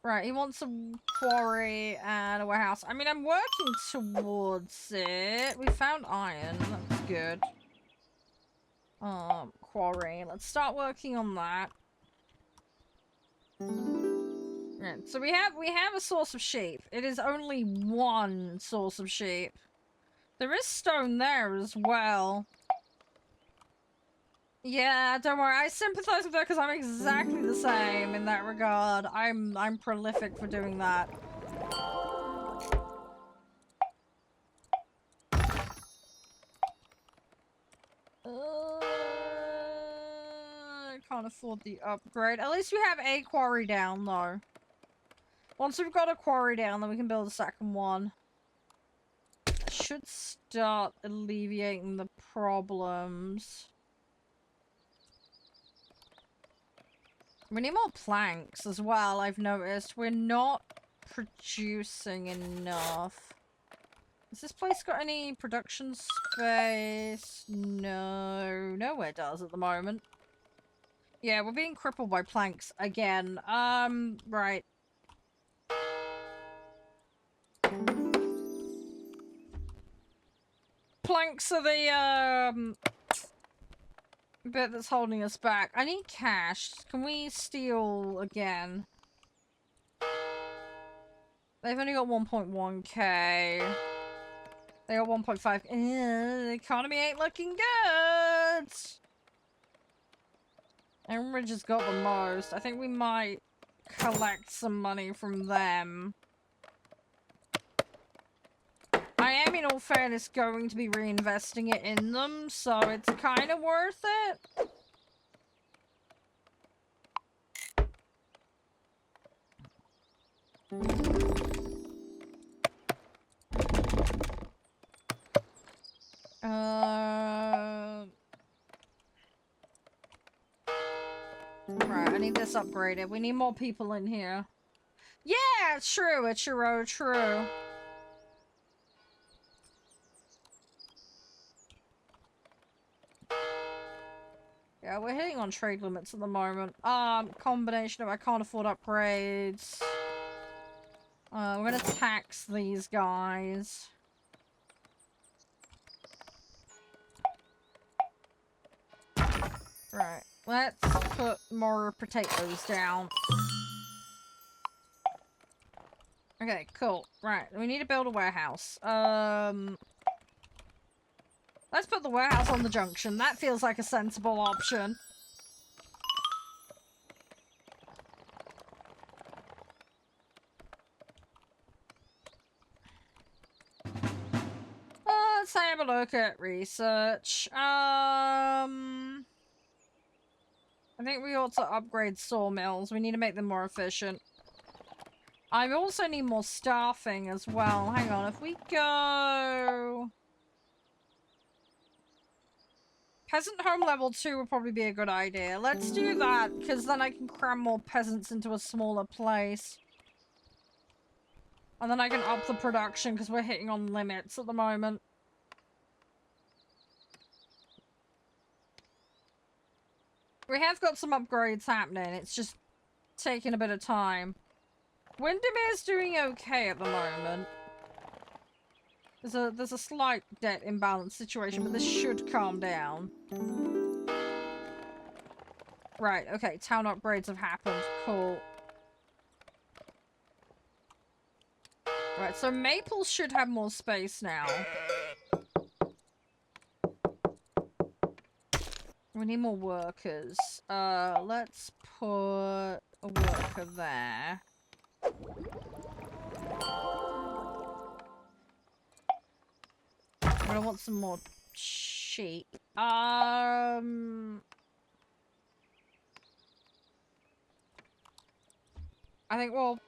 Right, he wants a quarry and a warehouse. I mean, I'm working towards it. We found iron. That's good. Quarry. Let's start working on that. Right, so we have a source of sheep. It is only one source of sheep. There is stone there as well. Yeah, don't worry. I sympathize with her because I'm exactly the same in that regard. I'm prolific for doing that. I can't afford the upgrade. At least we have a quarry down, though. Once we've got a quarry down, then we can build a second one. Should start alleviating the problems. We need more planks as well, I've noticed. We're not producing enough. Has this place got any production space? No, nowhere does at the moment. Yeah, we're being crippled by planks again. Right. Planks are the, bit that's holding us back. I need cash. Can we steal again? They've only got 1.1k. They got 1.5. The economy ain't looking good. Enbridge has got the most. I think we might collect some money from them. I am, in all fairness, going to be reinvesting it in them, so it's kind of worth it. Right, I need this upgraded. We need more people in here. Yeah, true, true. Yeah, we're hitting on trade limits at the moment. Combination of I can't afford upgrades. We're gonna tax these guys. Right, let's put more potatoes down. Okay, cool. Right, we need to build a warehouse. Let's put the warehouse on the junction. That feels like a sensible option. Let's have a look at research. I think we ought to upgrade sawmills. We need to make them more efficient. I also need more staffing as well. Hang on, if we go... Peasant home level 2 would probably be a good idea. Let's do that, because then I can cram more peasants into a smaller place. And then I can up the production, because we're hitting on limits at the moment. We have got some upgrades happening. It's just taking a bit of time. Windermere's doing okay at the moment. There's a slight debt imbalance situation, but this should calm down. Right, okay, town upgrades have happened. Cool. Right, so Maple should have more space now. We need more workers. Let's put a worker there. I want some more sheep. I think we'll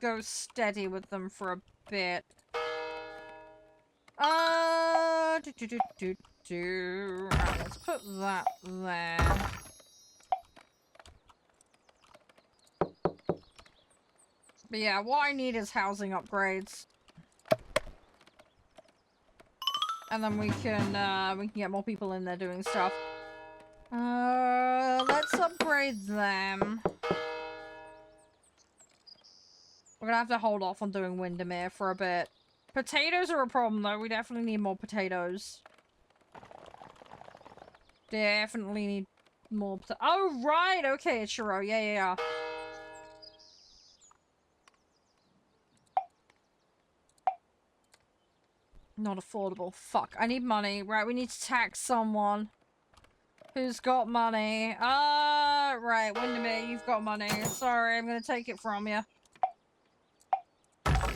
go steady with them for a bit. Right, let's put that there. But yeah, what I need is housing upgrades. And then we can get more people in there doing stuff. Let's upgrade them. We're gonna have to hold off on doing Windermere for a bit. Potatoes are a problem though, we definitely need more potatoes. Definitely need more oh, right! Okay, Churro. Yeah. Not affordable. Fuck. I need money. Right, we need to tax someone. Who's got money? Right, Windermere, you've got money. Sorry, I'm gonna take it from you.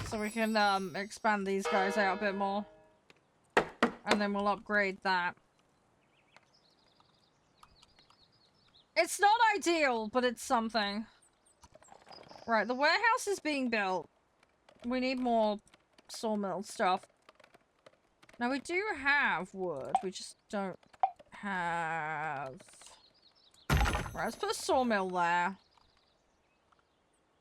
So we can, expand these guys out a bit more. And then we'll upgrade that. It's not ideal, but it's something. Right, the warehouse is being built. We need more sawmill stuff. Now, we do have wood. We just don't have... Right, let's put a sawmill there.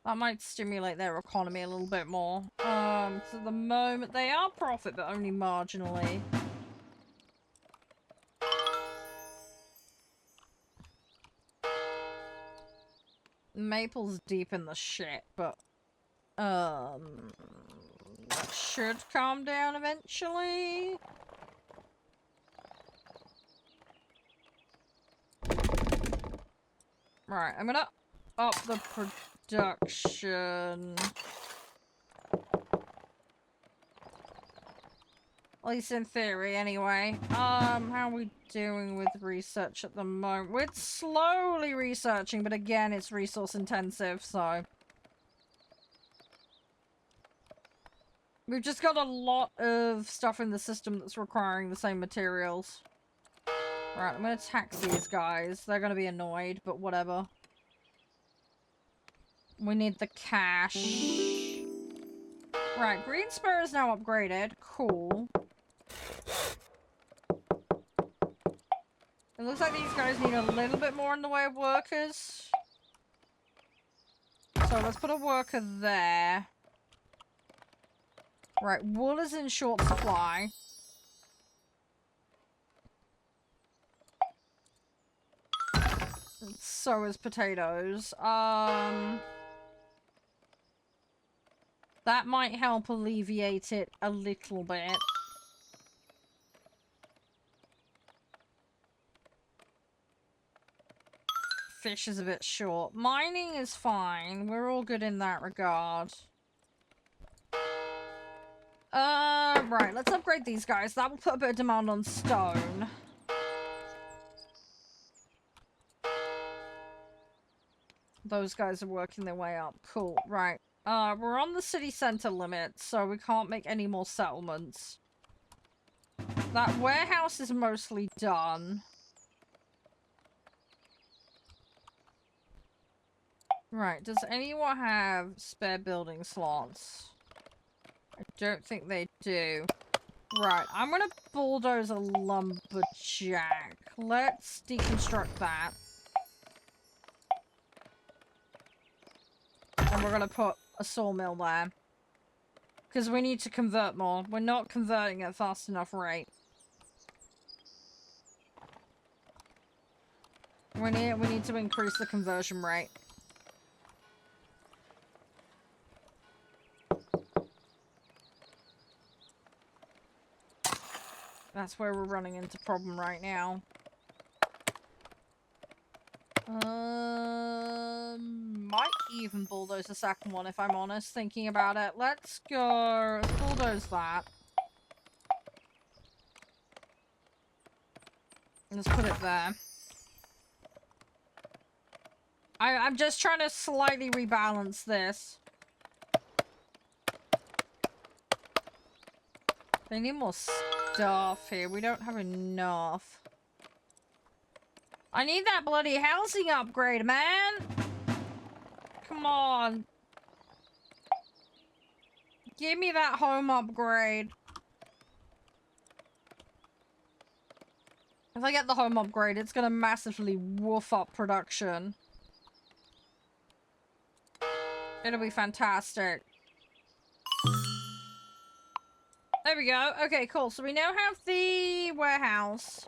That might stimulate their economy a little bit more. So the moment they are profit, but only marginally. Maple's deep in the shit, but that should calm down eventually. Right, I'm gonna up the production. At least in theory, anyway. How are we doing with research at the moment? We're slowly researching, but again, it's resource intensive, so... We've just got a lot of stuff in the system that's requiring the same materials. Right, I'm gonna tax these guys. They're gonna be annoyed, but whatever. We need the cash. Right, Green Spur is now upgraded. Cool. It looks like these guys need a little bit more in the way of workers. So let's put a worker there. Right, wool is in short supply. So is potatoes. That might help alleviate it a little bit. Fish is a bit short. Mining is fine. We're all good in that regard. Right, let's upgrade these guys. That will put a bit of demand on stone. Those guys are working their way up. Cool, right. We're on the city center limit, so we can't make any more settlements. That warehouse is mostly done. Right, does anyone have spare building slots? I don't think they do. Right, I'm gonna bulldoze a lumberjack. Let's deconstruct that. And we're gonna put a sawmill there. Because we need to convert more. We're not converting at a fast enough rate. We need to increase the conversion rate. That's where we're running into problem right now. Might even bulldoze the second one if I'm honest, thinking about it. Let's go, let's bulldoze that. Let's put it there. I'm just trying to slightly rebalance this. They need more stuff here. We don't have enough. I need that bloody housing upgrade, man! Come on. Give me that home upgrade. If I get the home upgrade, it's gonna massively woof up production. It'll be fantastic. There we go. Okay, cool. So we now have the warehouse.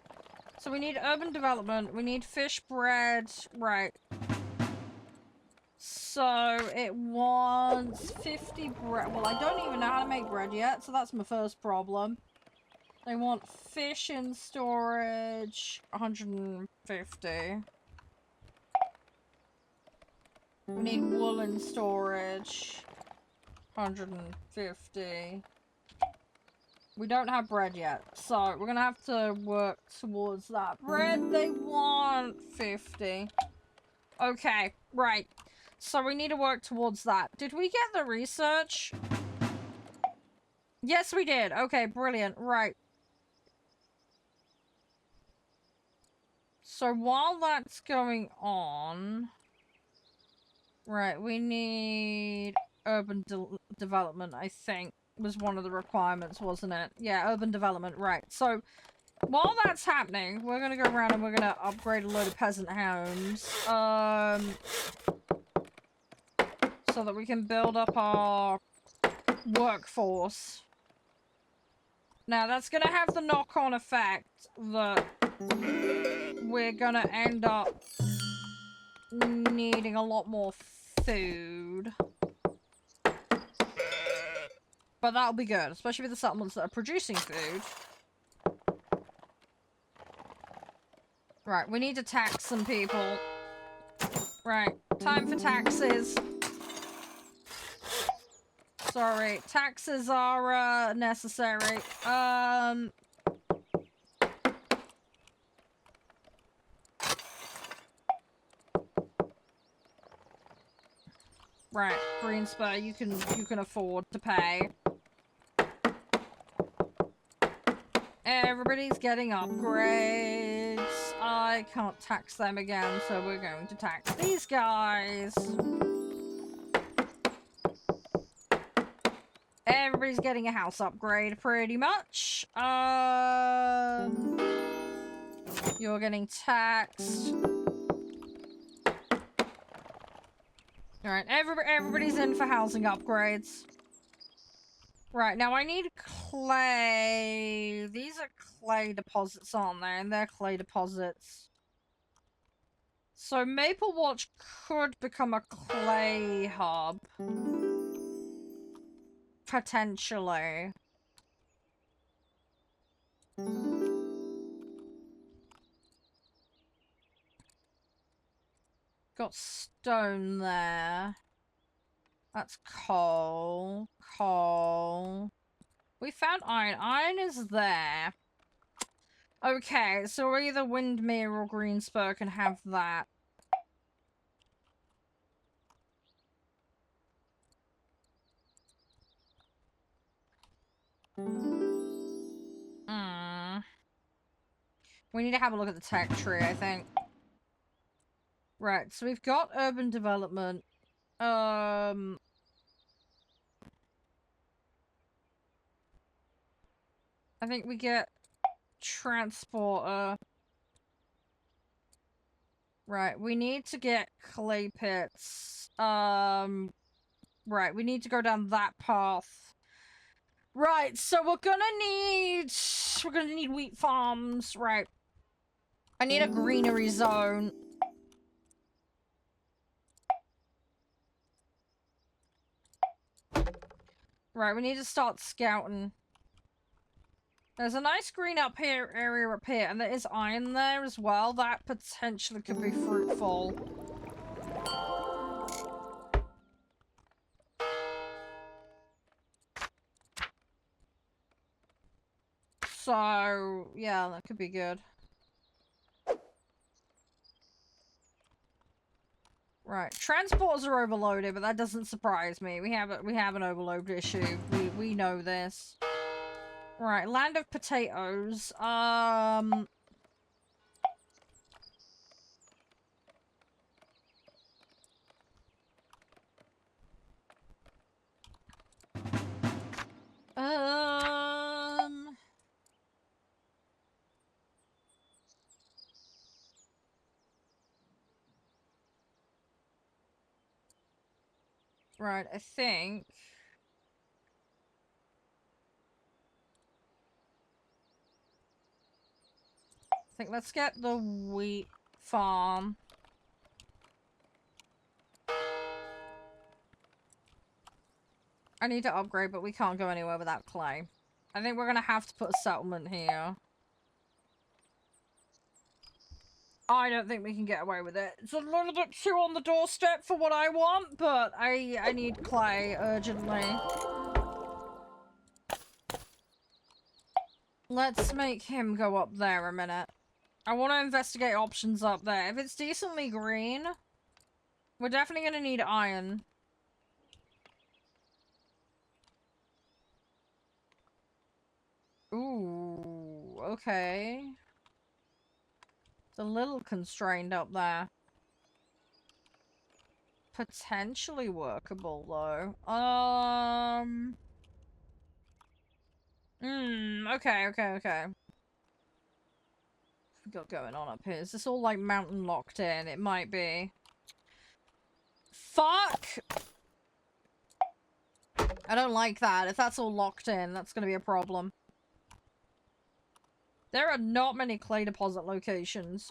So we need urban development. We need fish bread. Right. So it wants 50 bread. Well, I don't even know how to make bread yet, so that's my first problem. They want fish in storage, 150. We need wool in storage, 150. We don't have bread yet, so we're gonna have to work towards that. Bread, they want 50. Okay, right. So we need to work towards that. Did we get the research? Yes, we did. Okay, brilliant. Right. So while that's going on... Right, we need urban development, I think, was one of the requirements, wasn't it? Yeah, urban development, right. So, while that's happening, we're gonna go around and we're gonna upgrade a load of peasant homes. So that we can build up our workforce. Now, that's gonna have the knock-on effect that we're gonna end up needing a lot more food. But that'll be good, especially with the settlements that are producing food. Right, we need to tax some people. Right, time for taxes. Sorry, taxes are necessary. Right, Greenspur, you can afford to pay. Everybody's getting upgrades. I can't tax them again, so we're going to tax these guys. Everybody's getting a house upgrade, pretty much. You're getting taxed. Alright, everybody's in for housing upgrades. Right, now I need clay. These are clay deposits, aren't they? And they're clay deposits. So Maple Watch could become a clay hub. Potentially. Got stone there. That's coal. Coal. We found iron. Iron is there. Okay, so either Windmere or Greenspur can have that. We need to have a look at the tech tree, I think. Right, so we've got urban development. I think we get transporter. Right, we need to get clay pits. Right, we need to go down that path. Right, so we're gonna need wheat farms. Right. I need a greenery zone. Right, we need to start scouting. There's a nice green up here area up here, and there is iron there as well. That potentially could be fruitful. So, yeah, that could be good. Right, transporters are overloaded, but that doesn't surprise me. We have an overload issue. We know this. Right, land of potatoes. Right, I think let's get the wheat farm. I need to upgrade, but we can't go anywhere without clay. I think we're gonna have to put a settlement here. I don't think we can get away with it. It's a little bit too on the doorstep for what I want, but I need clay urgently. Let's make him go up there a minute. I want to investigate options up there. If it's decently green, we're definitely gonna need iron. Ooh, okay. It's a little constrained up there. Potentially workable, though. Okay. What we got going on up here? Is this all, like, mountain locked in? It might be. Fuck! I don't like that. If that's all locked in, that's gonna be a problem. There are not many clay deposit locations.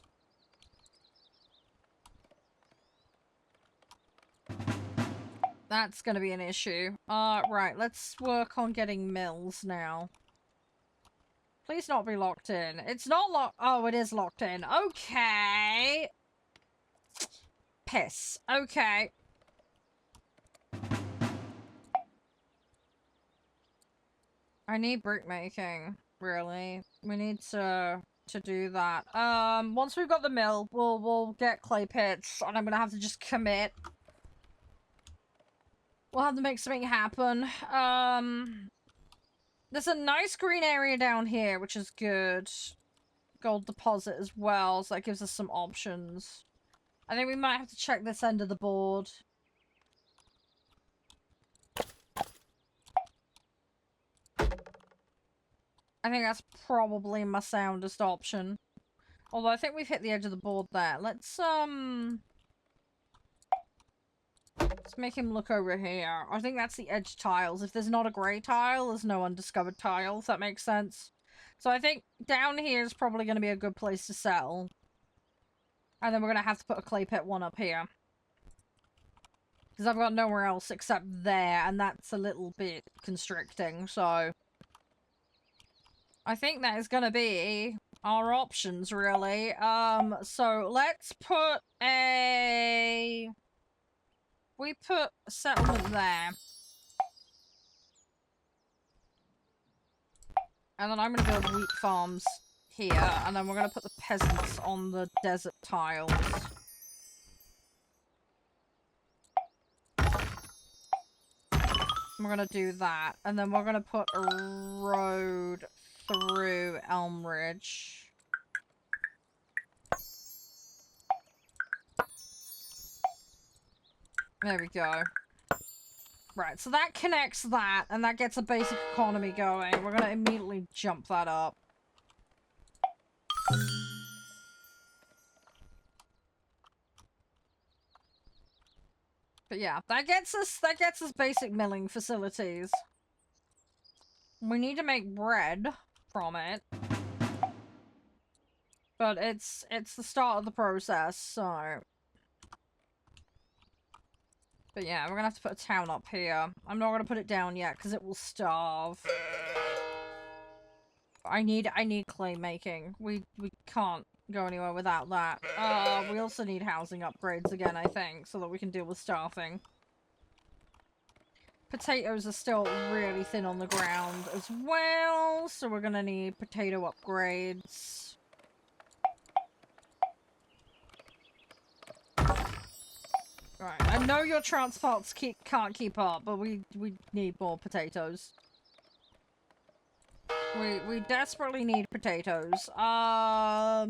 That's gonna be an issue. Right, let's work on getting mills now. Please not be locked in. It's not locked. Oh, it is locked in. Okay. Piss. Okay. I need brick making, really. We need to do that. Once we've got the mill, we'll get clay pits, and I'm gonna have to just commit. We'll have to make something happen. There's a nice green area down here, which is good. Gold deposit as well, so that gives us some options. I think we might have to check this end of the board. I think that's probably my soundest option. Although I think we've hit the edge of the board there. Let's make him look over here. I think that's the edge tiles. If there's not a grey tile, there's no undiscovered tile, if that makes sense. So I think down here is probably going to be a good place to settle. And then we're going to have to put a clay pit one up here. Because I've got nowhere else except there, and that's a little bit constricting, so... I think that is going to be our options, really. So let's put a... We put a settlement there. And then I'm going to build wheat farms here. And then we're going to put the peasants on the desert tiles. We're going to do that. And then we're going to put a road through Elm Ridge. There we go. Right, so that connects that, and that gets a basic economy going. We're gonna immediately jump that up. But yeah, that gets us basic milling facilities. We need to make bread from it. But it's the start of the process, so... But yeah, we're gonna have to put a town up here. I'm not gonna put it down yet, because it will starve. I need clay making. We can't go anywhere without that. We also need housing upgrades again, I think, so that we can deal with staffing. Potatoes are still really thin on the ground as well, so we're gonna need potato upgrades. Right, I know your transports can't keep up, but we need more potatoes. We desperately need potatoes. I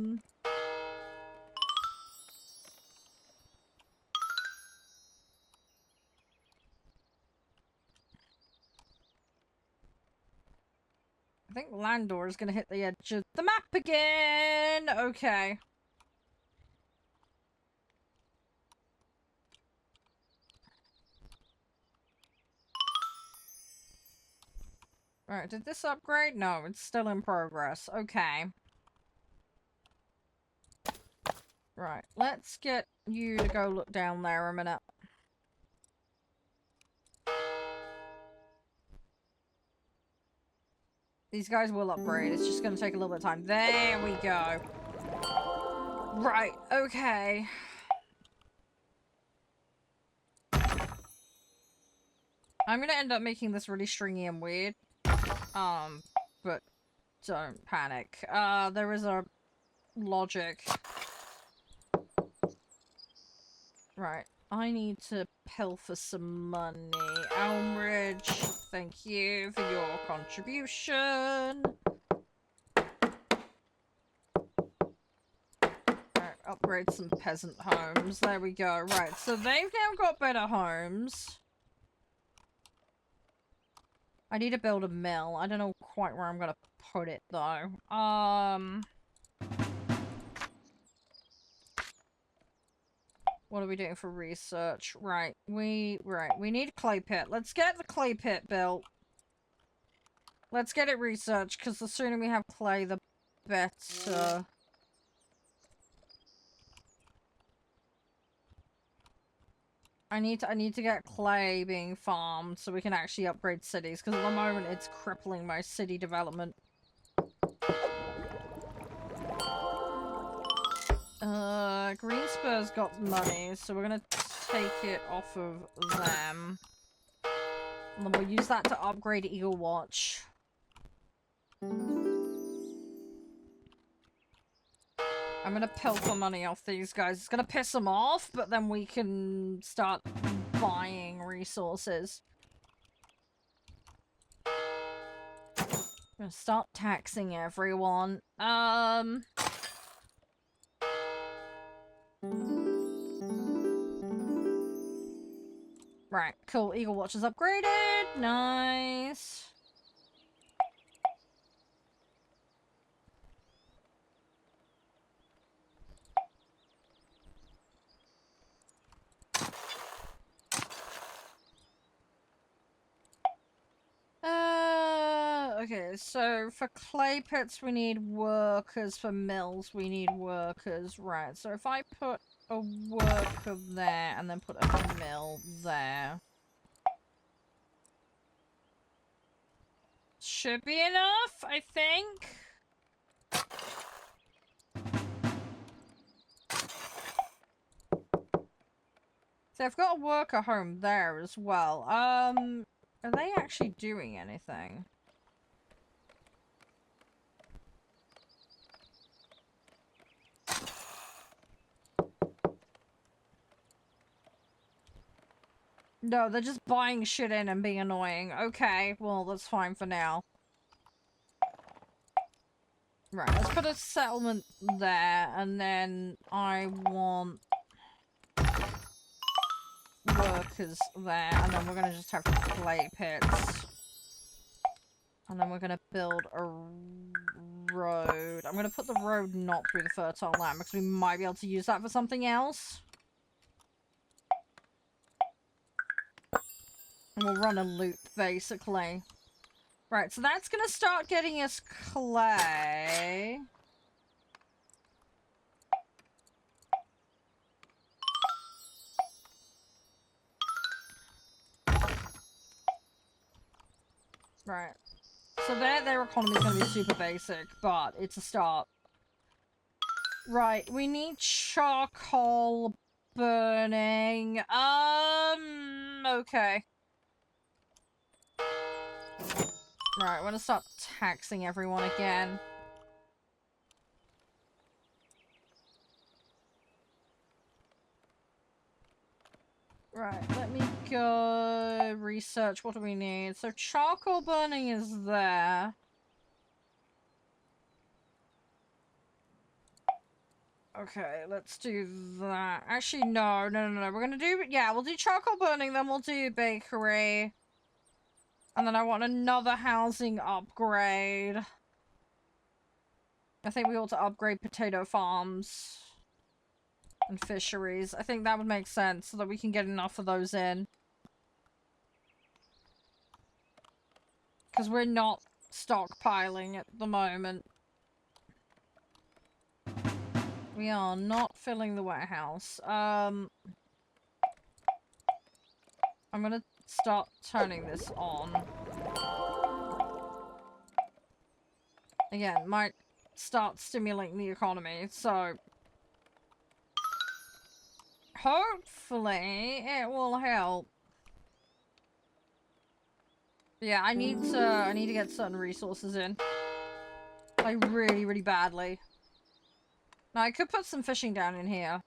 think Landor is gonna hit the edge of the map again! Okay. Alright, did this upgrade? No, it's still in progress. Okay. Right, let's get you to go look down there a minute. These guys will upgrade. It's just gonna take a little bit of time. There we go. Right, okay. I'm gonna end up making this really stringy and weird. But don't panic. There is a logic. Right. I need to pilfer some money. Elmridge, thank you for your contribution. Right, upgrade some peasant homes. There we go. Right, so they've now got better homes. I need to build a mill. I don't know quite where I'm gonna put it, though. What are we doing for research? Right, we need a clay pit. Let's get the clay pit built. Let's get it researched, because the sooner we have clay, the better. I need to get clay being farmed so we can actually upgrade cities, because at the moment it's crippling my city development. Greenspur's got money, so we're gonna take it off of them. And then we'll use that to upgrade Eagle Watch. I'm gonna pilfer money off these guys. It's gonna piss them off, but then we can start buying resources. I'm gonna start taxing everyone. Right, cool. Eagle Watch is upgraded. Nice. Okay, so for clay pits we need workers, for mills we need workers, right, so if I put a worker there and then put a mill there. Should be enough, I think. So I've got a worker home there as well. Are they actually doing anything? No, they're just buying shit in and being annoying. Okay, well, that's fine for now. Right, let's put a settlement there, and then I want workers there, and then we're gonna just have clay pits. And then we're gonna build a road. I'm gonna put the road not through the fertile land, because we might be able to use that for something else. And we'll run a loop, basically. Right, so that's gonna start getting us clay. Right. So their economy is gonna be super basic, but it's a start. Right, we need charcoal burning. Okay. Right, I'm gonna start taxing everyone again. Right, let me go research. What do we need? So charcoal burning is there. Okay, let's do that. Actually, no. We're gonna do, yeah, we'll do charcoal burning, then we'll do bakery. And then I want another housing upgrade. I think we ought to upgrade potato farms and fisheries. I think that would make sense so that we can get enough of those in. Because we're not stockpiling at the moment. We are not filling the warehouse. I'm gonna start turning this on. Again, might start stimulating the economy, so hopefully it will help. Yeah, I need to get certain resources in. Like really, really badly. Now I could put some fishing down in here.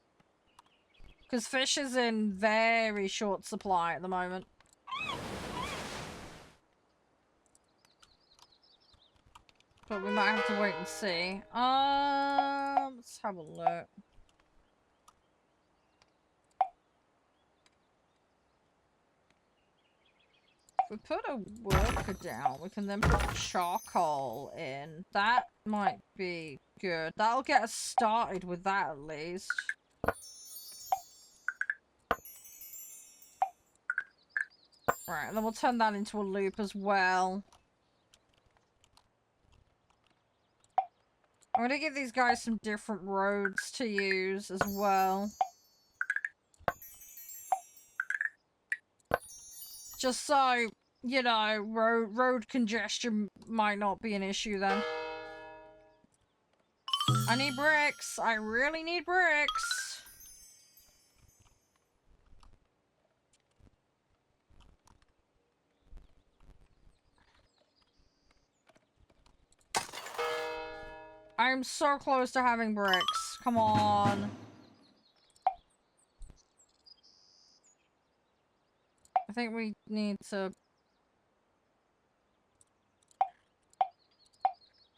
Because fish is in very short supply at the moment. But we might have to wait and see. Let's have a look. If we put a worker down, we can then put charcoal in. That might be good. That'll get us started with that at least. Right, and then we'll turn that into a loop as well. I'm gonna give these guys some different roads to use as well. Just so, you know, road congestion might not be an issue then. I need bricks. I really need bricks. I'm so close to having bricks. Come on. I think we need to...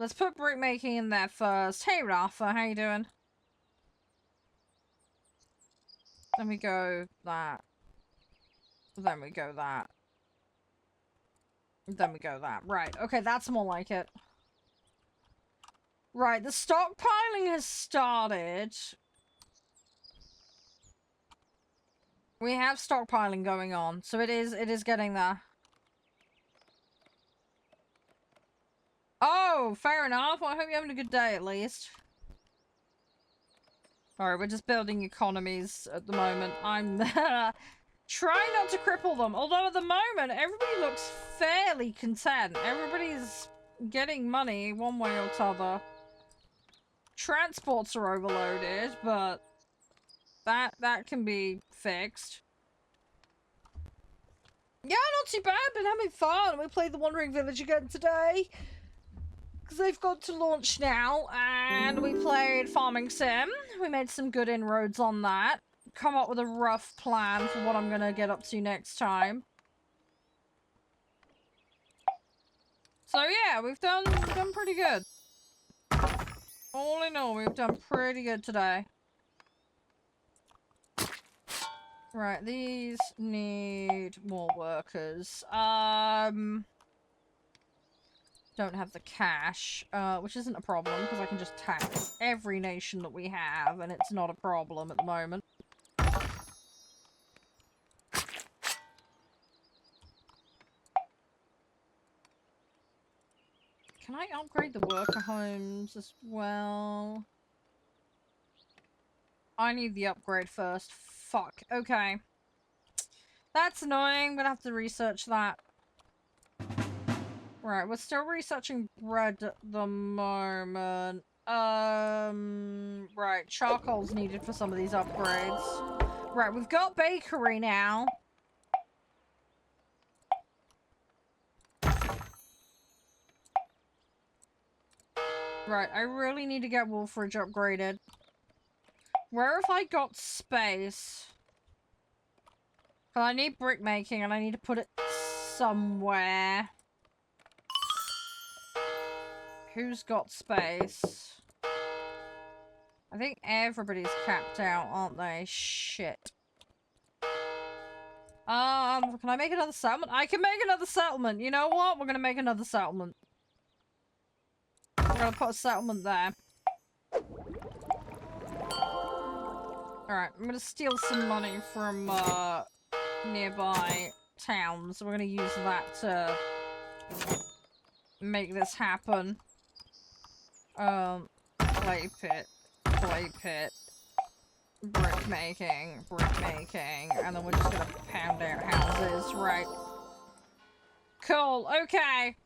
Let's put brick making in there first. Hey, Rafa, how you doing? Then we go that. Then we go that. Then we go that. Right, okay, that's more like it. Right, the stockpiling has started. We have stockpiling going on, so it is getting there. Oh, fair enough. Well, I hope you're having a good day at least. Alright, we're just building economies at the moment. I'm trying not to cripple them. Although at the moment, everybody looks fairly content. Everybody's getting money one way or t'other. Transports are overloaded, but that can be fixed. Yeah, not too bad. Been having fun. We played the Wandering Village again today. Because they've got to launch now. And we played Farming Sim. We made some good inroads on that. Come up with a rough plan for what I'm going to get up to next time. So yeah, we've done pretty good. All in all, we've done pretty good today. Right, these need more workers. Don't have the cash, which isn't a problem, because I can just tax every nation that we have, and it's not a problem at the moment. Can I upgrade the worker homes as well? I need the upgrade first. Fuck. Okay. That's annoying. I'm gonna have to research that. Right, we're still researching bread at the moment. Right, charcoal's needed for some of these upgrades. Right, we've got bakery now. Right, I really need to get Wolfridge upgraded. Where have I got space? Well, I need brick making and I need to put it somewhere. Who's got space? I think everybody's capped out, aren't they? Shit. Can I make another settlement? I can make another settlement. You know what? We're gonna make another settlement. We're gonna put a settlement there. Alright, I'm gonna steal some money from, nearby towns. We're gonna use that to make this happen. Clay pit, brick making, and then we're just gonna pound out houses, right? Cool, okay.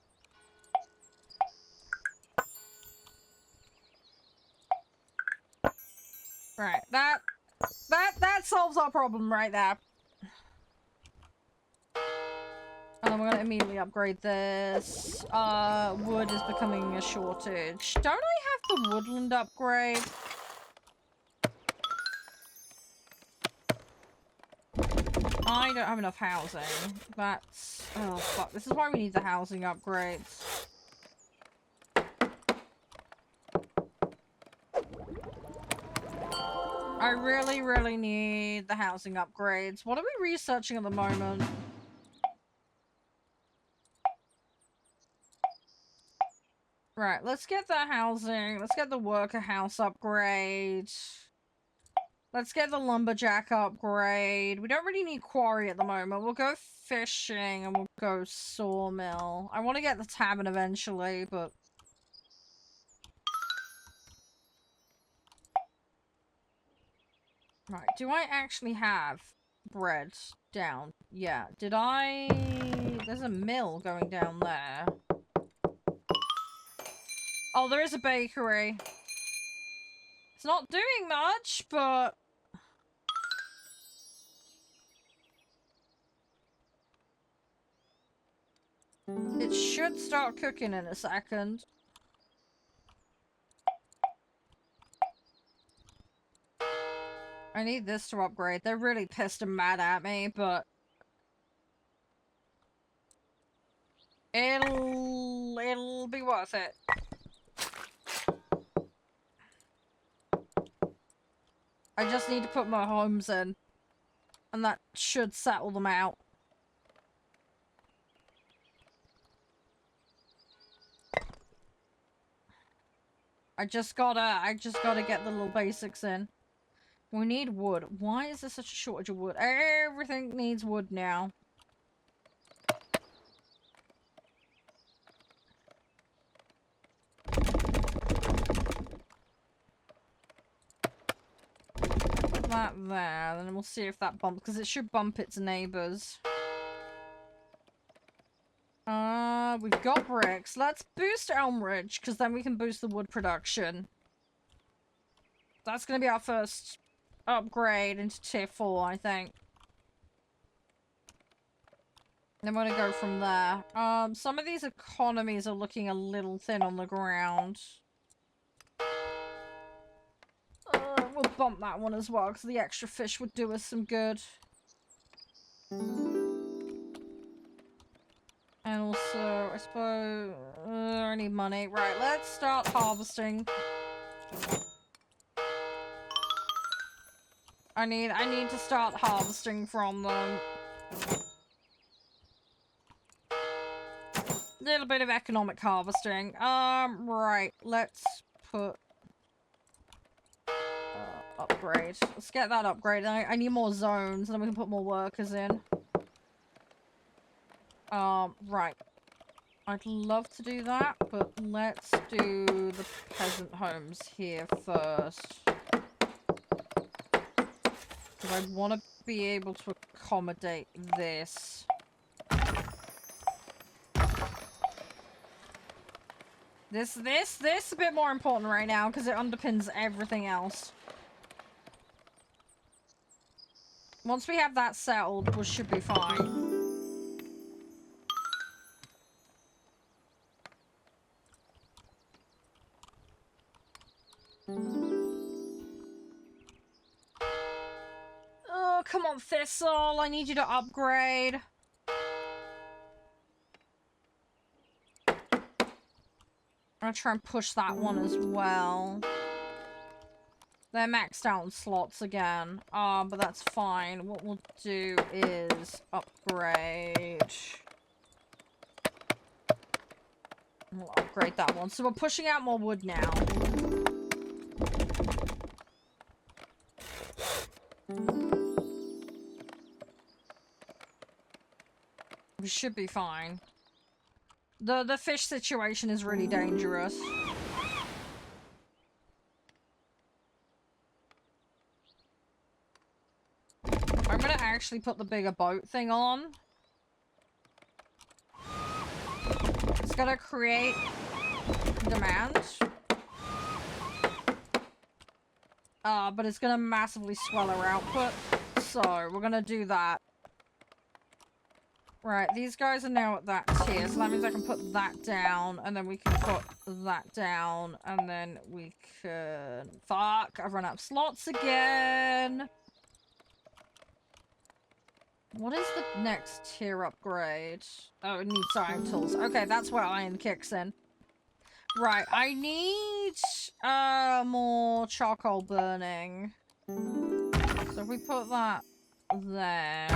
Right, that solves our problem right there. And then we're gonna immediately upgrade this. Wood is becoming a shortage. Don't I have the woodland upgrade? I don't have enough housing. That's... oh, fuck. This is why we need the housing upgrades. I really, really need the housing upgrades. What are we researching at the moment? Right, let's get the housing. Let's get the worker house upgrade. Let's get the lumberjack upgrade. We don't really need quarry at the moment. We'll go fishing and we'll go sawmill. I want to get the tavern eventually, but... right, do I actually have bread down? Yeah, did I... there's a mill going down there. Oh, there is a bakery. It's not doing much, but... it should start cooking in a second. I need this to upgrade. They're really pissed and mad at me, but... it'll be worth it. I just need to put more homes in. And that should settle them out. I just gotta get the little basics in. We need wood. Why is there such a shortage of wood? Everything needs wood now. Put that there, then we'll see if that bumps, because it should bump its neighbors. We've got bricks. Let's boost Elm Ridge, because then we can boost the wood production. That's gonna be our first upgrade into tier 4, I think. Then we're gonna go from there. Some of these economies are looking a little thin on the ground. We'll bump that one as well, because the extra fish would do us some good. And also, I suppose... I need money. Right, let's start harvesting. I need to start harvesting from them. Little bit of economic harvesting. Right, let's put... upgrade. Let's get that upgrade. I need more zones, and then we can put more workers in. Right. I'd love to do that, but let's do the peasant homes here first. Because I want to be able to accommodate this. This is a bit more important right now, because it underpins everything else. Once we have that settled, we should be fine. Oh, come on, Thistle. I need you to upgrade. I'm gonna try and push that one as well. They're maxed out on slots again. But that's fine. What we'll do is upgrade. We'll upgrade that one. So we're pushing out more wood now. We should be fine. The fish situation is really dangerous. I'm gonna actually put the bigger boat thing on. It's gonna create demand. But it's gonna massively swell our output. So, we're gonna do that. Right, these guys are now at that tier, so that means I can put that down, and then we can put that down, and then we can... Fuck, I've run out of slots again! What is the next tier upgrade? Oh, it needs iron tools. Okay, that's where iron kicks in. Right, I need more charcoal burning. So if we put that there...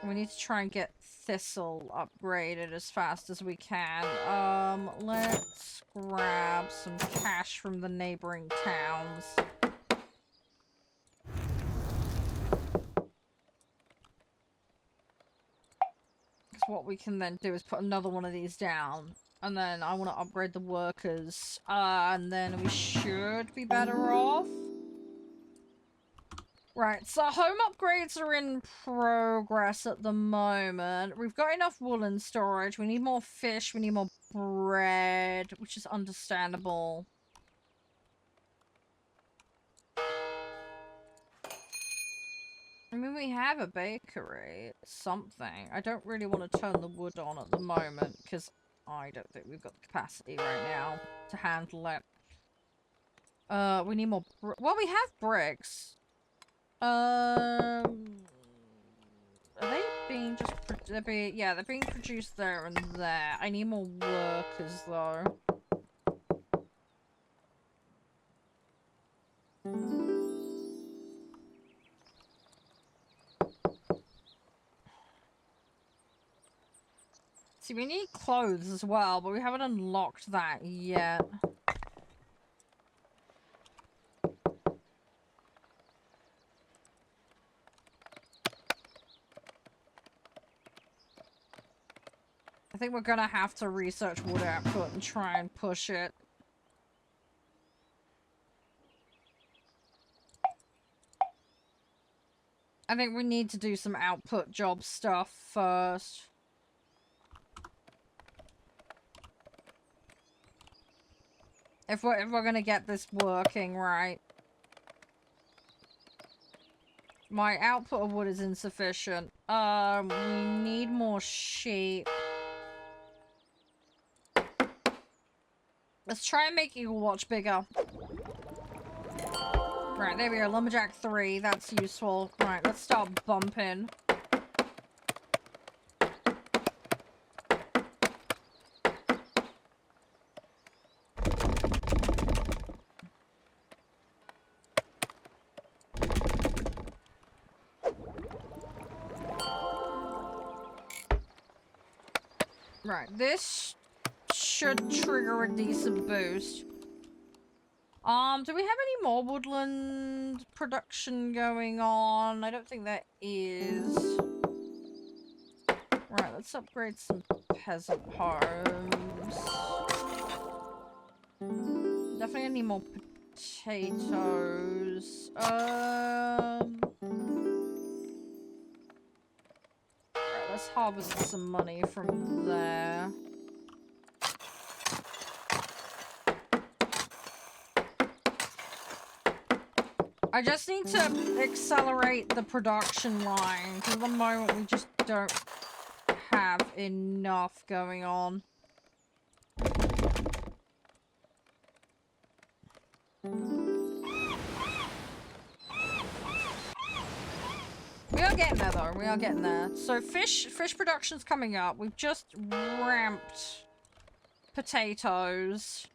We need to try and get thistle upgraded as fast as we can. Let's grab some cash from the neighboring towns. Because what we can then do is put another one of these down. And then I want to upgrade the workers. And then we should be better off. Right, so home upgrades are in progress at the moment. We've got enough wool in storage. We need more fish. We need more bread, which is understandable. I mean, we have a bakery. Something. I don't really want to turn the wood on at the moment, because I don't think we've got the capacity right now to handle it. We need more... Well, we have bricks. Are they being just... yeah, they're being produced there and there. I need more workers, though. See, we need clothes as well, but we haven't unlocked that yet. I think we're gonna have to research wood output and try and push it. I think we need to do some output job stuff first. If we're gonna get this working right. My output of wood is insufficient. We need more sheep. Let's try and make Eagle Watch bigger. Right, there we go. Lumberjack 3. That's useful. Right, let's start bumping. Right, this should trigger a decent boost. Do we have any more woodland production going on? I don't think there is. Right, let's upgrade some peasant homes. Definitely need more potatoes. Right, let's harvest some money from there. I just need to accelerate the production line, because at the moment we just don't have enough going on. We are getting there though, we are getting there. So fish production's coming up. We've just ramped potatoes.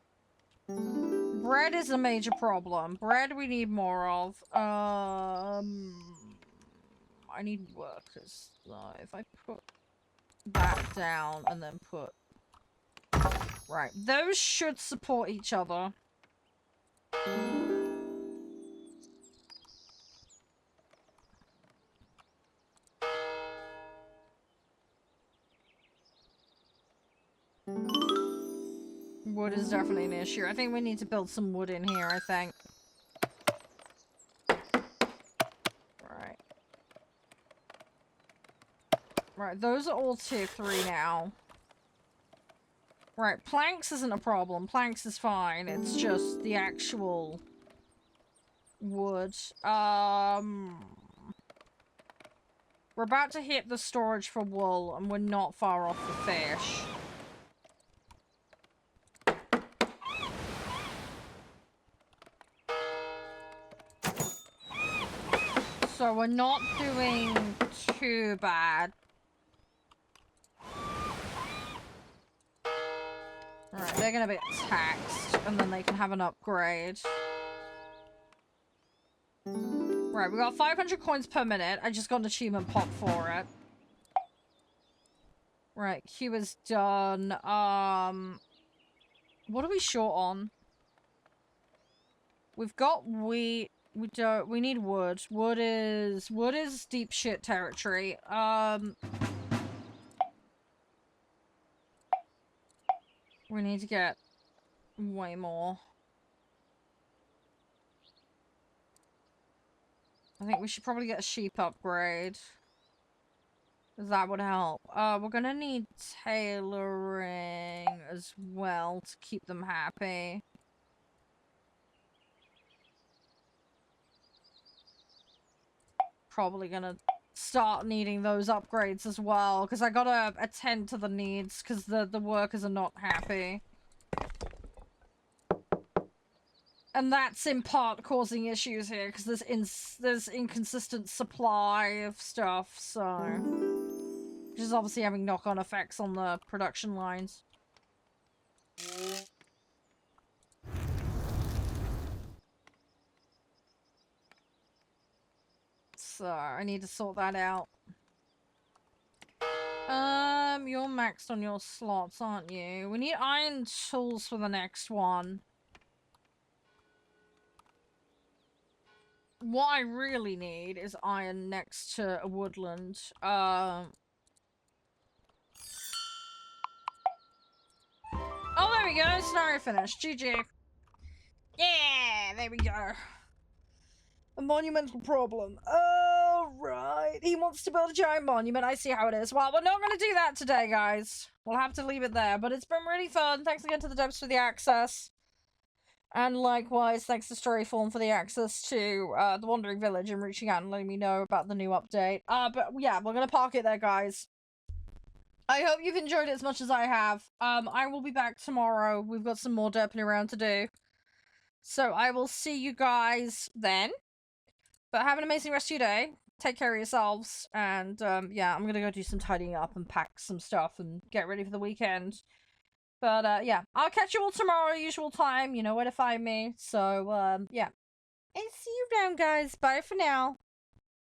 Bread is a major problem. Bread we need more of. I need workers though. If I put that down and then put... Right, those should support each other. Wood is definitely an issue. I think we need to build some wood in here, I think. Right. Right, those are all tier 3 now. Right, planks isn't a problem. Planks is fine. It's just the actual wood. We're about to hit the storage for wool, and we're not far off the fish. So we're not doing too bad. Alright, they're gonna be taxed, and then they can have an upgrade. Right, we got 500 coins per minute. I just got an achievement pop for it. Right, queue is done. What are we short on? We've got wheat. We need wood. Wood is deep shit territory. We need to get way more. I think we should probably get a sheep upgrade. That would help. We're gonna need tailoring as well to keep them happy. Probably gonna start needing those upgrades as well, because I gotta attend to the needs, because the workers are not happy. And that's in part causing issues here, because there's inconsistent supply of stuff, so... Which is obviously having knock-on effects on the production lines. So, I need to sort that out. You're maxed on your slots, aren't you? We need iron tools for the next one. What I really need is iron next to a woodland. Oh, there we go. Scenario finished. GG. Yeah, there we go. A monumental problem. Oh, right. He wants to build a giant monument. I see how it is. Well, we're not going to do that today, guys. We'll have to leave it there. But it's been really fun. Thanks again to the devs for the access. And likewise, thanks to Storyform for the access to the Wandering Village and reaching out and letting me know about the new update. But yeah, we're going to park it there, guys. I hope you've enjoyed it as much as I have. I will be back tomorrow. We've got some more derping around to do. So I will see you guys then. But have an amazing rest of your day. Take care of yourselves. And yeah, I'm gonna go do some tidying up and pack some stuff and get ready for the weekend. But yeah, I'll catch you all tomorrow, usual time. You know where to find me. So yeah. And see you around, guys. Bye for now.